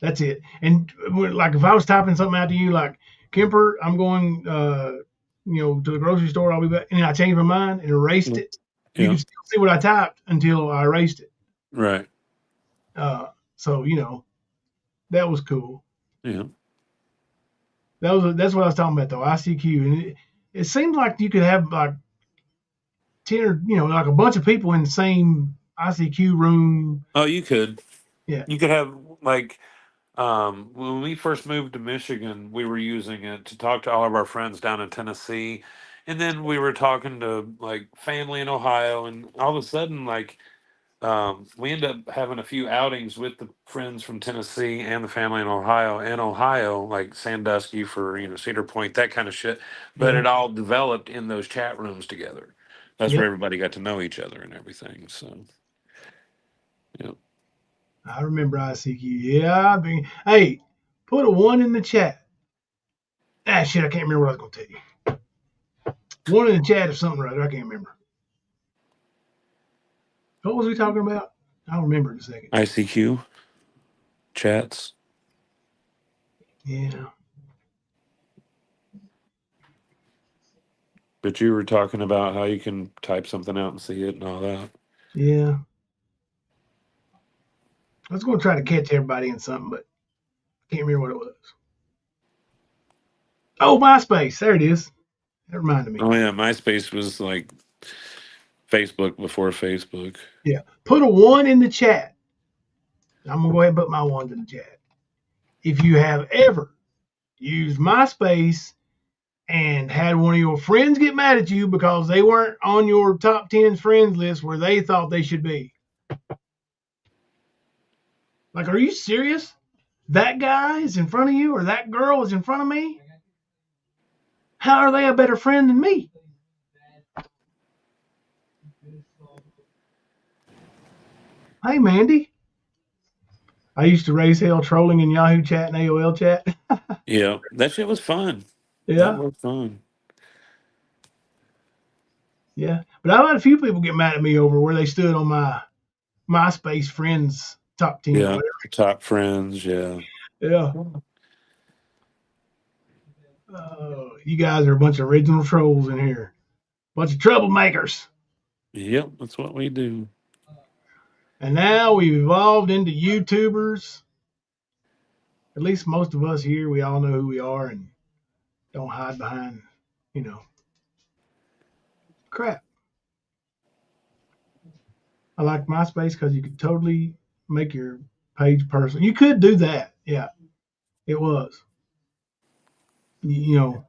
That's it. And like if I was typing something out to you, like Kemper, I'm going, to the grocery store. I'll be back, and I changed my mind and erased it. You Yeah. could still see what I typed until I erased it. Right. So that was cool. Yeah. That's what I was talking about though. ICQ, and it seems like you could have like 10 or like a bunch of people in the same ICQ room. Oh, you could. Yeah. You could have like when we first moved to Michigan, we were using it to talk to all of our friends down in Tennessee. And then we were talking to like family in Ohio, and all of a sudden, like we end up having a few outings with the friends from Tennessee and the family in Ohio, like Sandusky for Cedar Point, that kind of shit. But Yeah. it all developed in those chat rooms together. That's where Yep. everybody got to know each other and everything. So yeah. I remember ICQ. Yeah. Hey, put a 1 in the chat. Ah, shit. I can't remember what I was going to tell you. 1 in the chat of something right. I can't remember. What was we talking about? I'll remember in a second. ICQ chats. Yeah. But you were talking about how you can type something out and see it and all that. Yeah. I was going to try to catch everybody in something, but I can't remember what it was. Oh, MySpace. There it is. That reminded me. Oh yeah, MySpace was like Facebook before Facebook. Yeah. Put a 1 in the chat. I'm going to go ahead and put my 1s in the chat. If you have ever used MySpace and had one of your friends get mad at you because they weren't on your top 10 friends list where they thought they should be. Like, are you serious? That guy is in front of you or that girl is in front of me? How are they a better friend than me? Hey, Mandy. I used to raise hell trolling in Yahoo chat and AOL chat. Yeah, that shit was fun. That Yeah, was fun. yeah. But I had a few people get mad at me over where they stood on my MySpace friends top 10 or Yeah, whatever. top friends. Yeah. Yeah. You guys are a bunch of original trolls in here. Bunch of troublemakers. Yep, that's what we do. And now we've evolved into YouTubers. At least most of us here, we all know who we are and don't hide behind, crap. I like MySpace because you could totally make your page personal. You could do that. Yeah, it was. You know,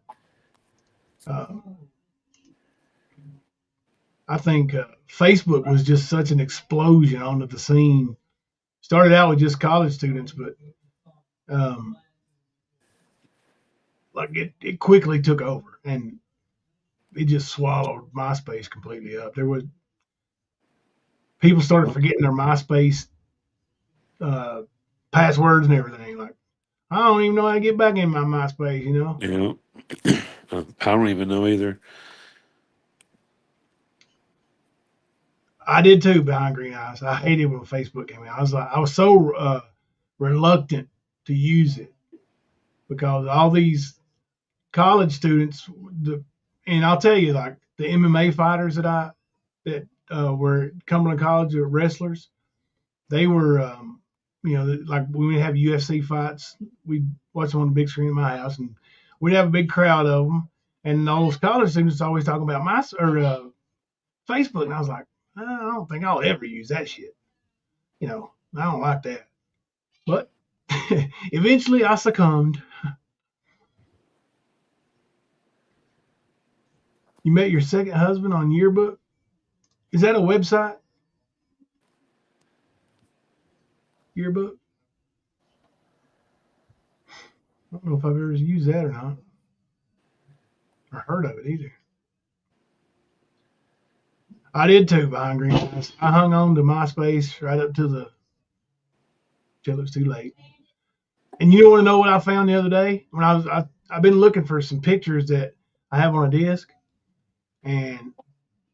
I think Facebook was just such an explosion onto the scene. Started out with just college students, but um, like it quickly took over and it just swallowed MySpace completely up. There was people started forgetting their MySpace uh, passwords and everything. Like I don't even know how to get back in my MySpace. You know. Yeah. I don't even know either. I did too behind green eyes. I hated when Facebook came out. I was so reluctant to use it because all these college students, and I'll tell you, like the MMA fighters that were at Cumberland College, wrestlers, they were, like when we have UFC fights, we'd watch them on the big screen in my house, and we'd have a big crowd of them. And those college students always talking about Facebook, and I was like, I don't think I'll ever use that shit. I don't like that. But eventually I succumbed. You met your second husband on Yearbook? Is that a website? Yearbook? I don't know if I've ever used that or not, or heard of it either. I did too, behind green eyes. I hung on to MySpace right up till it was too late. And you want to know what I found the other day? When I've been looking for some pictures that I have on a disc, and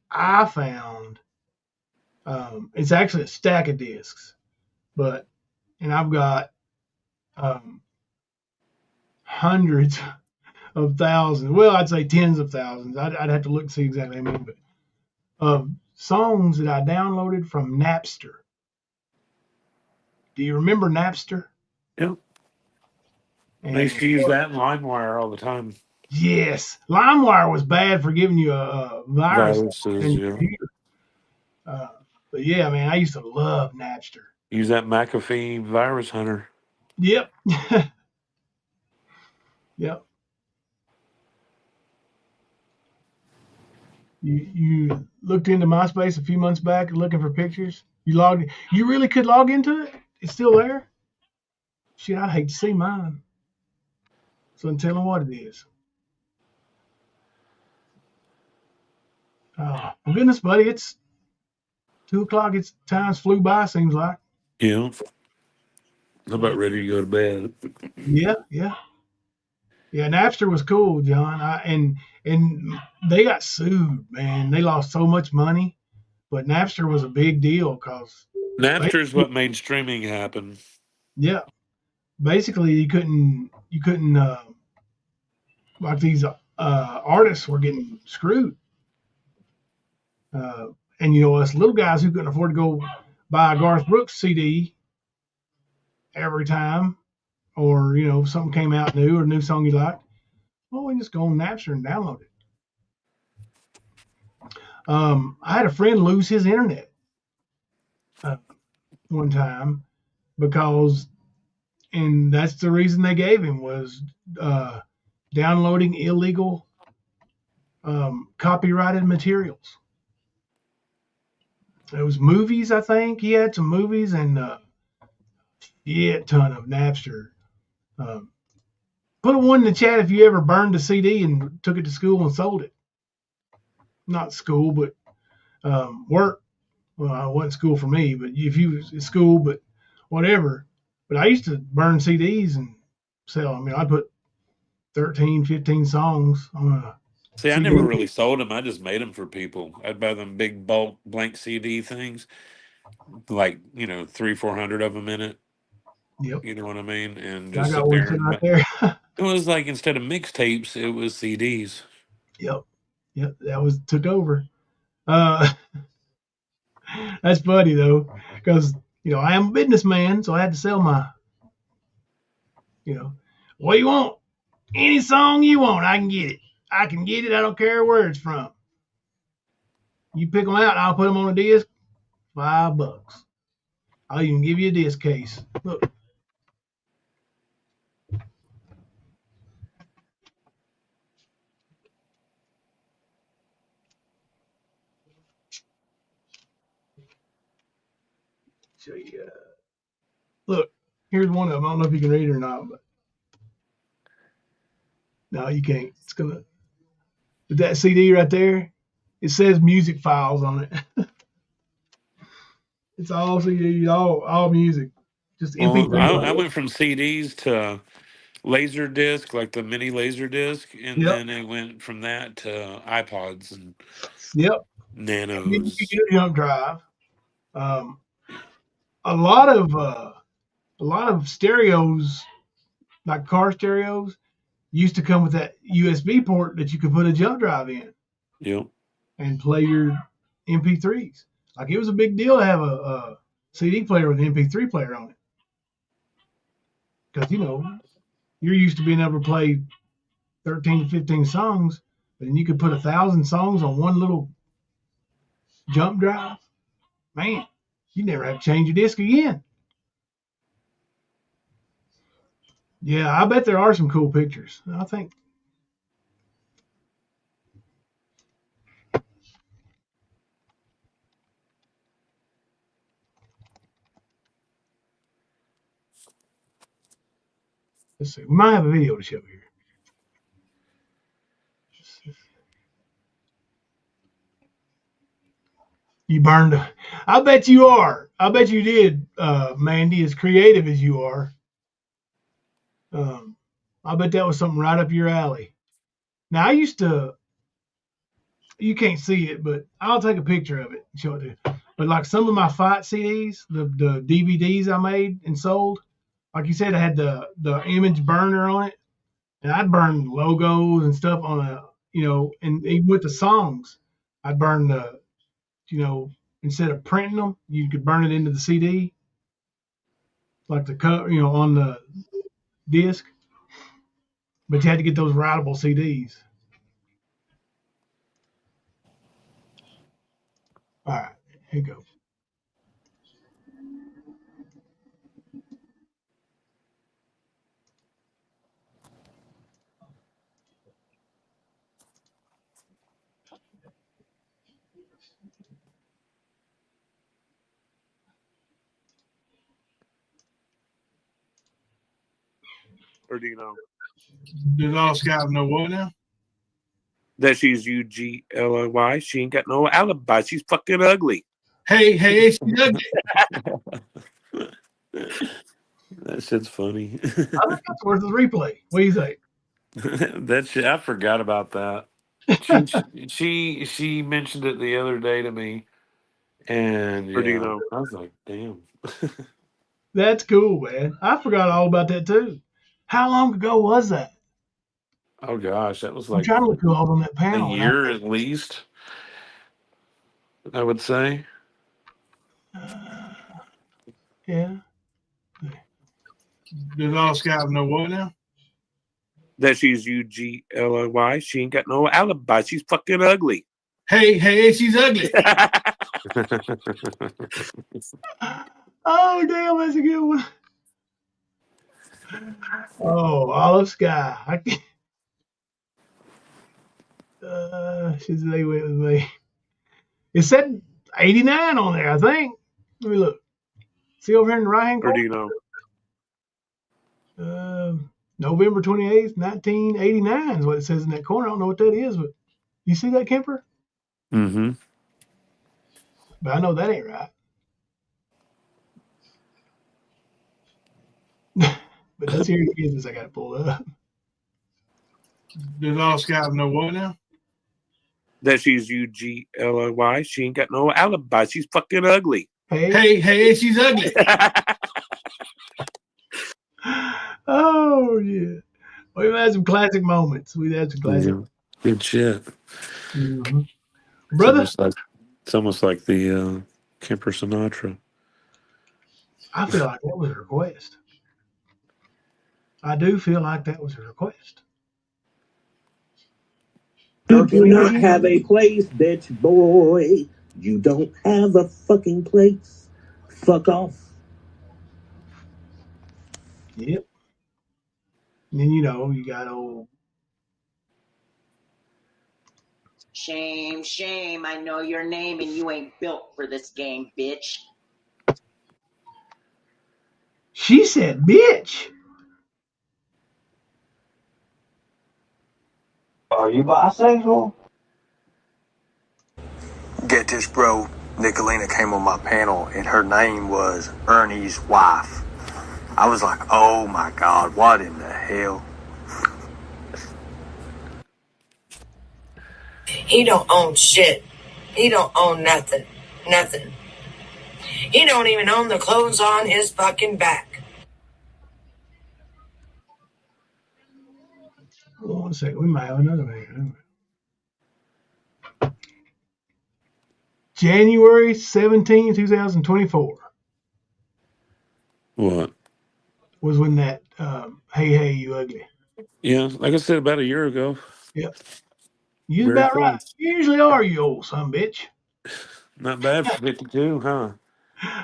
I found it's actually a stack of discs, and I've got um, hundreds of thousands. Well, I'd say tens of thousands. I'd have to look and see exactly how many, but of songs that I downloaded from Napster. Do you remember Napster? Yep. I used And to use that in LimeWire all the time. yes, LimeWire was bad for giving you a virus Viruses, in your yeah. computer. Uh, but yeah, man, I used to love Napster. Use that McAfee virus hunter. Yep. Yep. You looked into MySpace a few months back looking for pictures. You really could log into it? It's still there? Shit, I'd hate to see mine. So tell them what it is. Oh, my goodness, buddy, it's 2 o'clock. It's times flew by, seems like. Yeah. I'm about ready to go to bed. Yeah, yeah. Yeah, Napster was cool, John. And they got sued, man. They lost so much money, but Napster was a big deal because Napster's basically, what made streaming happen. yeah, basically you couldn't like these artists were getting screwed. Uh, and us little guys who couldn't afford to go buy a Garth Brooks CD every time, or something came out new or a new song you liked, well, we just go on Napster and download it. I had a friend lose his internet uh, one time because, and that's the reason they gave him was uh, downloading illegal copyrighted materials. It was movies, I think. He had some movies and yeah, a ton of Napster. Um, Put a one in the chat if you ever burned a CD and took it to school and sold it. Not school, but work. Well, it wasn't school for me, but if you was at school, but whatever. But I used to burn CDs and sell. I mean, I put 13, 15 songs on a See, I CD. never really sold them. I just made them for people. I'd buy them big bulk blank CD things, like 300-400 of them in it. Yep. You know what I mean? And I just got sit one there sitting and right there. it was like instead of mixtapes, it was CDs. Yep. Yep. That was took over. Uh, that's funny though, because I am a businessman, so I had to sell my, you know, what do you want? Any song you want, I can get it. I can get it. I don't care where it's from. You pick them out, I'll put them on a disc. $5. I'll even give you a disc case. Look. Show you. Look. Here's one of them. I don't know if you can read it or not, but no, you can't. It's gonna. With that CD right there, it says music files on it. It's all CDs, all music, just Well, MP3 I files. went from CDs to laser disc, like the mini laser disc, and Yep, then it went from that to iPods and yep. You can nanos. get a jump drive. Um, a lot of stereos, like car stereos, used to come with that USB port that you could put a jump drive in Yep. and play your MP3s. Like it was a big deal to have a CD player with an MP3 player on it, because you're used to being able to play 13 to 15 songs, and you could put 1,000 songs on one little jump drive. Man, you never have to change your disc again. Yeah, I bet there are some cool pictures. I think. Let's see. We might have a video to show here. You burned. I bet you are. I bet you did, Mandy, as creative as you are. Um, I bet that was something right up your alley. Now, I used to, you can't see it, but I'll take a picture of it and show it to you. But like some of my fight CDs, the DVDs I made and sold, like you said, I had the image burner on it, and I'd burn logos and stuff on and even with the songs, I'd burn instead of printing them, you could burn it into the CD, like the cut, on the disc, but you had to get those writable CDs. All right, here you go. Or do you know Does all scouts know what now? that she's UGLY? She ain't got no alibi. She's fucking ugly. Hey, she's ugly. That shit's funny. I think that's worth the replay. What do you think? That shit, I forgot about that. She she mentioned it the other day to me, and Or do you yeah, know? I was like, damn. That's cool, man. I forgot all about that too. How long ago was that? Oh gosh, that was I'm like trying to look who all on that a panel, and year at least, I would say. yeah. Does all scouts know what now? That she's UGLY. She ain't got no alibi. She's fucking ugly. Hey, she's ugly. Oh, damn, that's a good one. Oh, Olive Sky. She's they went with me. It said 89 on there, I think. Let me look. See over here in the right hand Or do corner? you know? November 28th, 1989 is what it says in that corner. I don't know what that is, but you see that, Kemper? Mm-hmm. But I know that ain't right. But that's here it is. I got it pulled up. Does all scouts know what now? That she's UGLY. She ain't got no alibi. She's fucking ugly. Hey, she's ugly. Oh, yeah. We've had some classic moments. Yeah. Good shit. Mhm. It's Brother, almost like the Kemper Sinatra. I feel like that was a request. I do feel like that was a request. You do not have a place, bitch boy. You don't have a fucking place. Fuck off. Yep. And then, you got old. Shame, shame. I know your name and you ain't built for this game, bitch. She said, bitch. Are you bisexual? Get this, bro. Nicolina came on my panel, and her name was Ernie's wife. I was like, oh my God, what in the hell? He don't own shit. He don't own nothing. Nothing. He don't even own the clothes on his fucking back. Hold on 1 second. We might have another one. January 17, 2024 What? was when that hey, you ugly. Yeah, like I said, about a year ago. Yep. You Very about right. close. You usually are, you old son bitch. Not bad for 52, huh?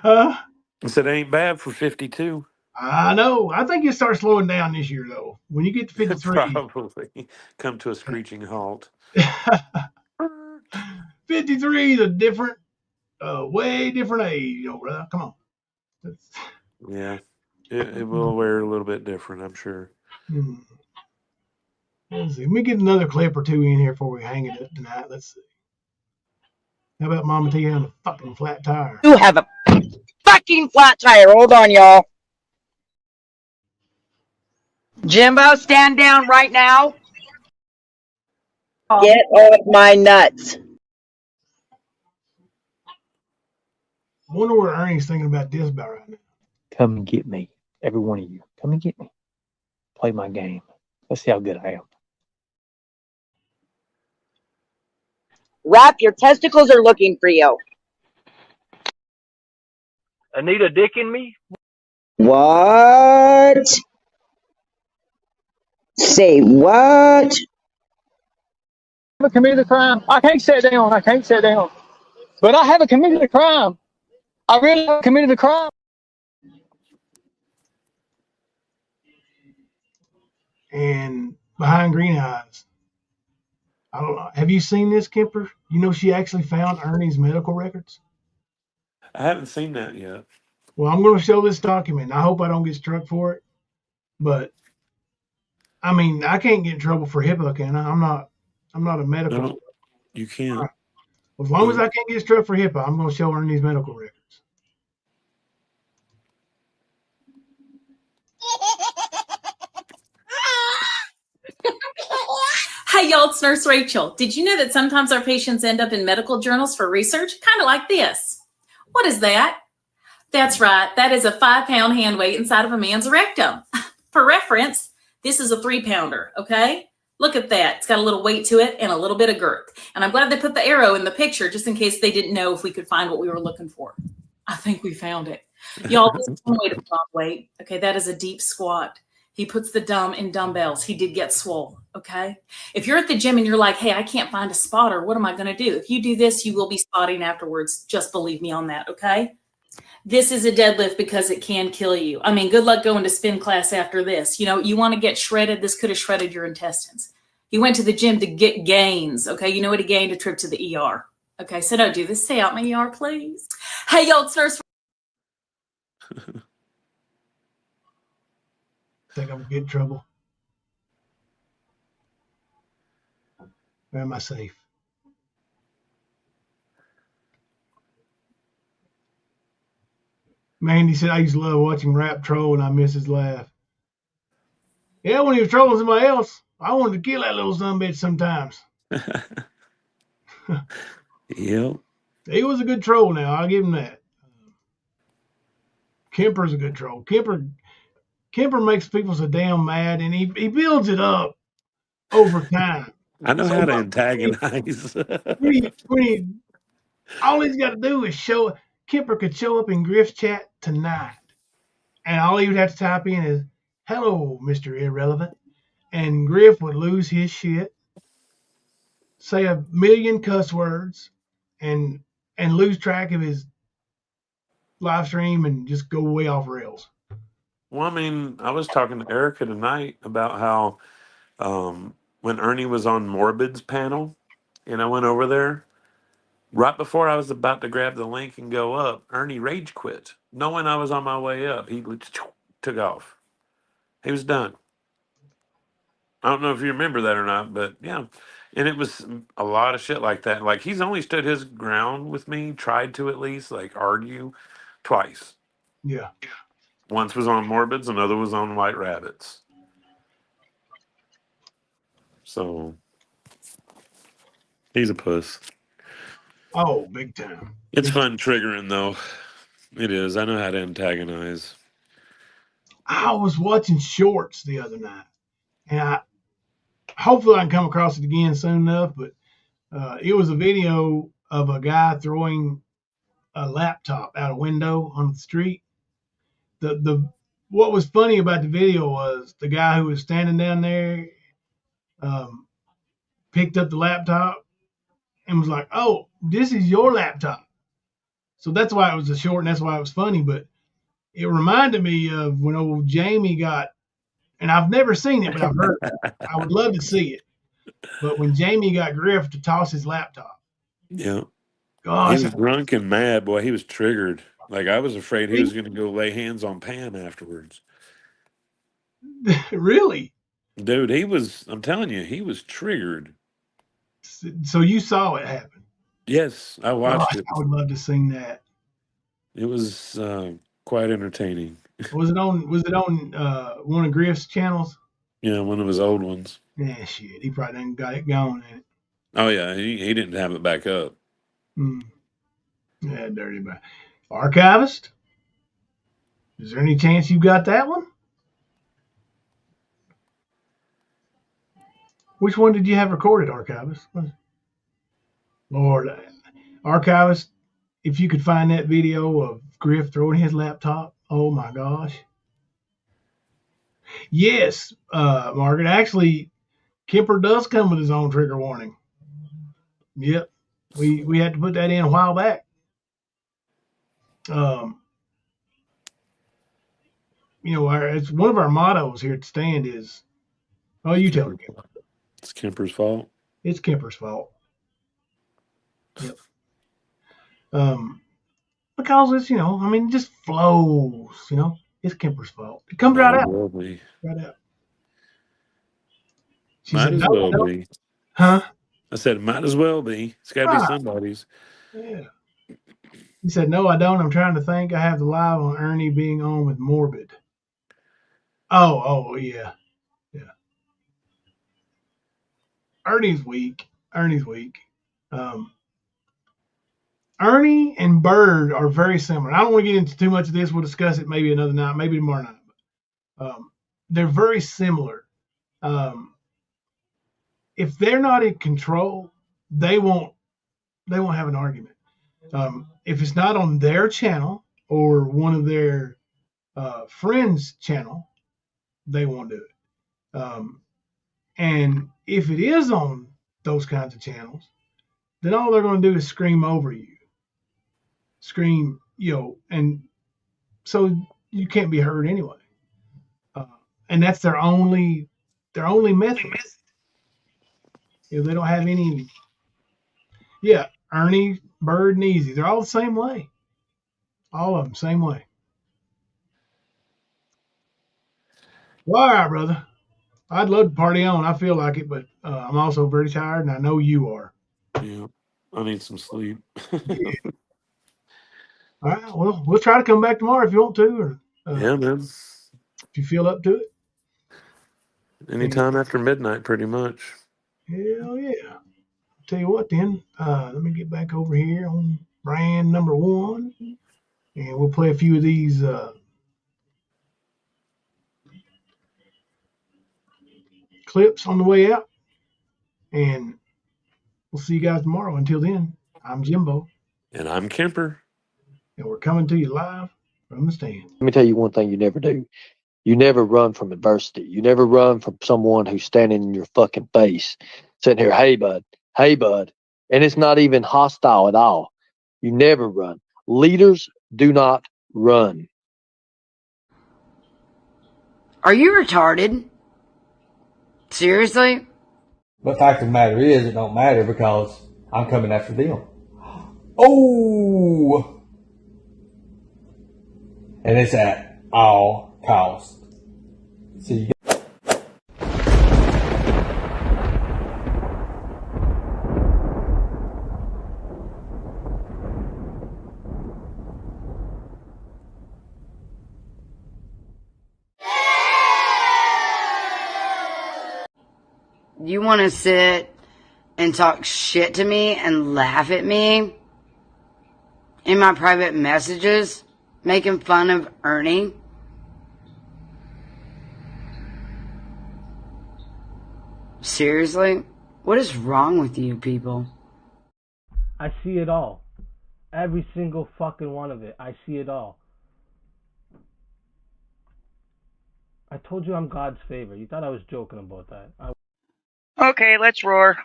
Uh, I said it ain't bad for 52. I know. I think you start slowing down this year, though. When you get to 53, Probably come to a screeching halt. 53 is a different, way different age, you know, brother. Come on. Yeah, it will wear a little bit different, I'm sure. Hmm. Let's see. Let me get another clip or two in here before we hang it up tonight. Let's see. How about Mama T having a fucking flat tire? You have a fucking flat tire. Hold on, y'all. Jimbo, stand down right now. Get off my nuts. I wonder what Ernie's thinking about this about right now. Come and get me. Every one of you. Come and get me. Play my game. Let's see how good I am. Rap, your testicles are looking for you. I need a dick in me? What? Say what? I haven't committed a crime. I can't sit down. I can't sit down. But I haven't committed a crime. I really haven't committed a crime. And behind green eyes, I don't know. Have you seen this, Kemper? You know she actually found Ernie's medical records? I haven't seen that yet. Well, I'm going to show this document. I hope I don't get struck for it. But, I mean, I can't get in trouble for HIPAA, can I? I'm not a medical. No, you can't. Right. As long as I can't get struck for HIPAA, I'm going to show Ernie's medical records. Hey y'all, it's Nurse Rachel. Did you know that sometimes our patients end up in medical journals for research? Kind of like this. What is that? That's right. That is a 5-pound hand weight inside of a man's rectum. For reference, this is a 3-pounder, okay? Look at that. It's got a little weight to it and a little bit of girth. And I'm glad they put the arrow in the picture just in case they didn't know if we could find what we were looking for. I think we found it. Y'all, this is one way to put on weight. Okay, that is a deep squat. He puts the dumb in dumbbells. He did get swole, okay? If you're at the gym and you're like, hey, I can't find a spotter, what am I going to do? If you do this, you will be spotting afterwards. Just believe me on that, okay? This is a deadlift because it can kill you. I mean, good luck going to spin class after this. You know, you want to get shredded. This could have shredded your intestines. He went to the gym to get gains, okay? You know what? He gained? A trip to the ER. Okay, so don't do this. Stay out my ER, please. Hey, y'all, it's Nurse. Think I'm going to get in trouble? Or am I safe? Mandy said, I used to love watching Rap troll and I miss his laugh. Yeah, when he was trolling somebody else, I wanted to kill that little son bitch sometimes. Yep. He was a good troll now. I'll give him that. Kemper's a good troll. Kemper makes people so damn mad, and he builds it up over time. I know So how to antagonize. all he's got to do is show. Kemper could show up in Griff's chat tonight, and all he would have to type in is, hello, Mr. Irrelevant, and Griff would lose his shit, say a million cuss words, and lose track of his live stream and just go way off rails. Well, I mean, I was talking to Erica tonight about how when Ernie was on Morbid's panel, and I went over there, right before I was about to grab the link and go up, Ernie rage quit, knowing I was on my way up. He took off. He was done. I don't know if you remember that or not, but yeah. And it was a lot of shit like that. Like, he's only stood his ground with me, tried to at least, like, argue twice. Yeah. Once was on Morbids, another was on White Rabbits. So, he's a puss. Oh, big time. It's fun triggering, though. It is. I know how to antagonize. I was watching shorts the other night, and hopefully I can come across it again soon enough, but it was a video of a guy throwing a laptop out a window on the street. What was funny about the video was the guy who was standing down there picked up the laptop and was like, "Oh, this is your laptop." So that's why it was a short, and that's why it was funny. But it reminded me of when old Jamie got, and I've never seen it, but I've heard it. I would love to see it. But when Jamie got Griff to toss his laptop, Yeah. gosh, He was drunk and mad. Boy, he was triggered. Like, I was afraid he was going to go lay hands on Pam afterwards. really? Dude, I'm telling you, he was triggered. So you saw it happen? Yes, I watched it. I would love to sing that. It was quite entertaining. Was it on one of Griff's channels? Yeah, one of his old ones. Yeah, shit. He probably done got it going. Oh, yeah, he didn't have it back up. Yeah, dirty bad. Archivist? Is there any chance you got that one? Which one did you have recorded, Archivist? Lord, Archivist, if you could find that video of Griff throwing his laptop, oh my gosh. Yes, Margaret, actually, Kemper does come with his own trigger warning. Yep, we had to put that in a while back. It's one of our mottos here at Stand is, oh, you tell me. It's Kemper's fault. It's Kemper's fault. Yep. Because it's, it just flows, It's Kemper's fault. It comes right out. Right out. She might said, as well be. Huh? I said, might as well be. It's got to be somebody's. Yeah. He said, no, I don't. I'm trying to think. I have the live on Ernie being on with Morbid. Oh, yeah. Yeah. Ernie's weak. Ernie and Bird are very similar. I don't want to get into too much of this. We'll discuss it maybe another night, maybe tomorrow night. They're very similar. If they're not in control, they won't have an argument. If it's not on their channel or one of their friends' channel, they won't do it. And if it is on those kinds of channels, then all they're going to do is scream over you. Scream, and so you can't be heard anyway. And that's their only method. They don't have any. Yeah, Ernie, Bird, and Easy. They're all the same way. All of them, same way. Well, all right, brother. I'd love to party on. I feel like it, but I'm also very tired, and I know you are. Yeah, I need some sleep. Yeah. All right, well, we'll try to come back tomorrow if you want to. Or, yeah, man. If you feel up to it. Anytime after midnight, pretty much. Hell yeah. I'll tell you what then. Let me get back over here on brand number 1. And we'll play a few of these clips on the way out. And we'll see you guys tomorrow. Until then, I'm Jimbo. And I'm Kemper. And we're coming to you live from the stand. Let me tell you one thing you never do. You never run from adversity. You never run from someone who's standing in your fucking face, sitting here, hey, bud. And it's not even hostile at all. You never run. Leaders do not run. Are you retarded? Seriously? But fact of the matter is, it don't matter because I'm coming after them. Oh! And it's at all cost. So you You want to sit and talk shit to me and laugh at me in my private messages, making fun of Ernie? Seriously? What is wrong with you people? I see it all. Every single fucking one of it. I see it all. I told you I'm God's favorite. You thought I was joking about that. Okay, let's roar.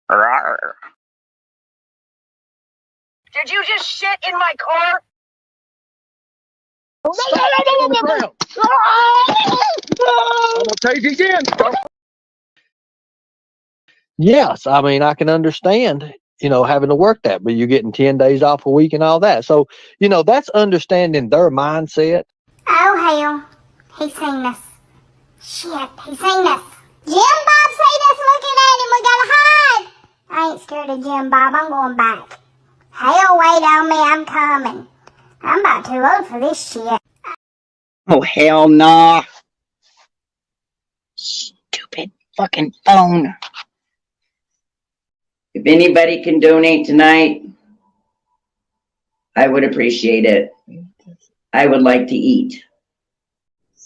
Rawr. Did you just shit in my car? No. I'm gonna take it again. Yes, I mean, I can understand, having to work that, but you're getting 10 days off a week and all that. So, that's understanding their mindset. Oh, hell. He's seen us. Shit, he's seen us. Jim Bob seen us looking at him. We gotta hide. I ain't scared of Jim Bob. I'm going back. Hell, wait on me. I'm coming. I'm about too old for this shit. Oh, hell nah. Stupid fucking phone. If anybody can donate tonight, I would appreciate it. I would like to eat.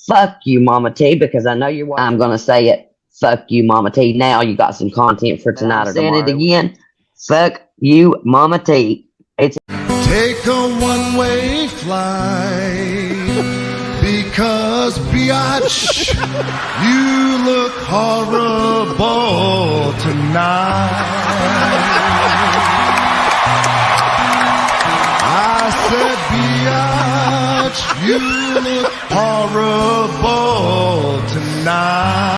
Fuck you, Mama T, because I know you're watching. I'm going to say it. Fuck you, Mama T. Now you got some content for tonight or tomorrow. Saying it again. Fuck you, Mama T. It's Take a one-way flight because, biatch, you look horrible tonight. I said, biatch, you look horrible tonight.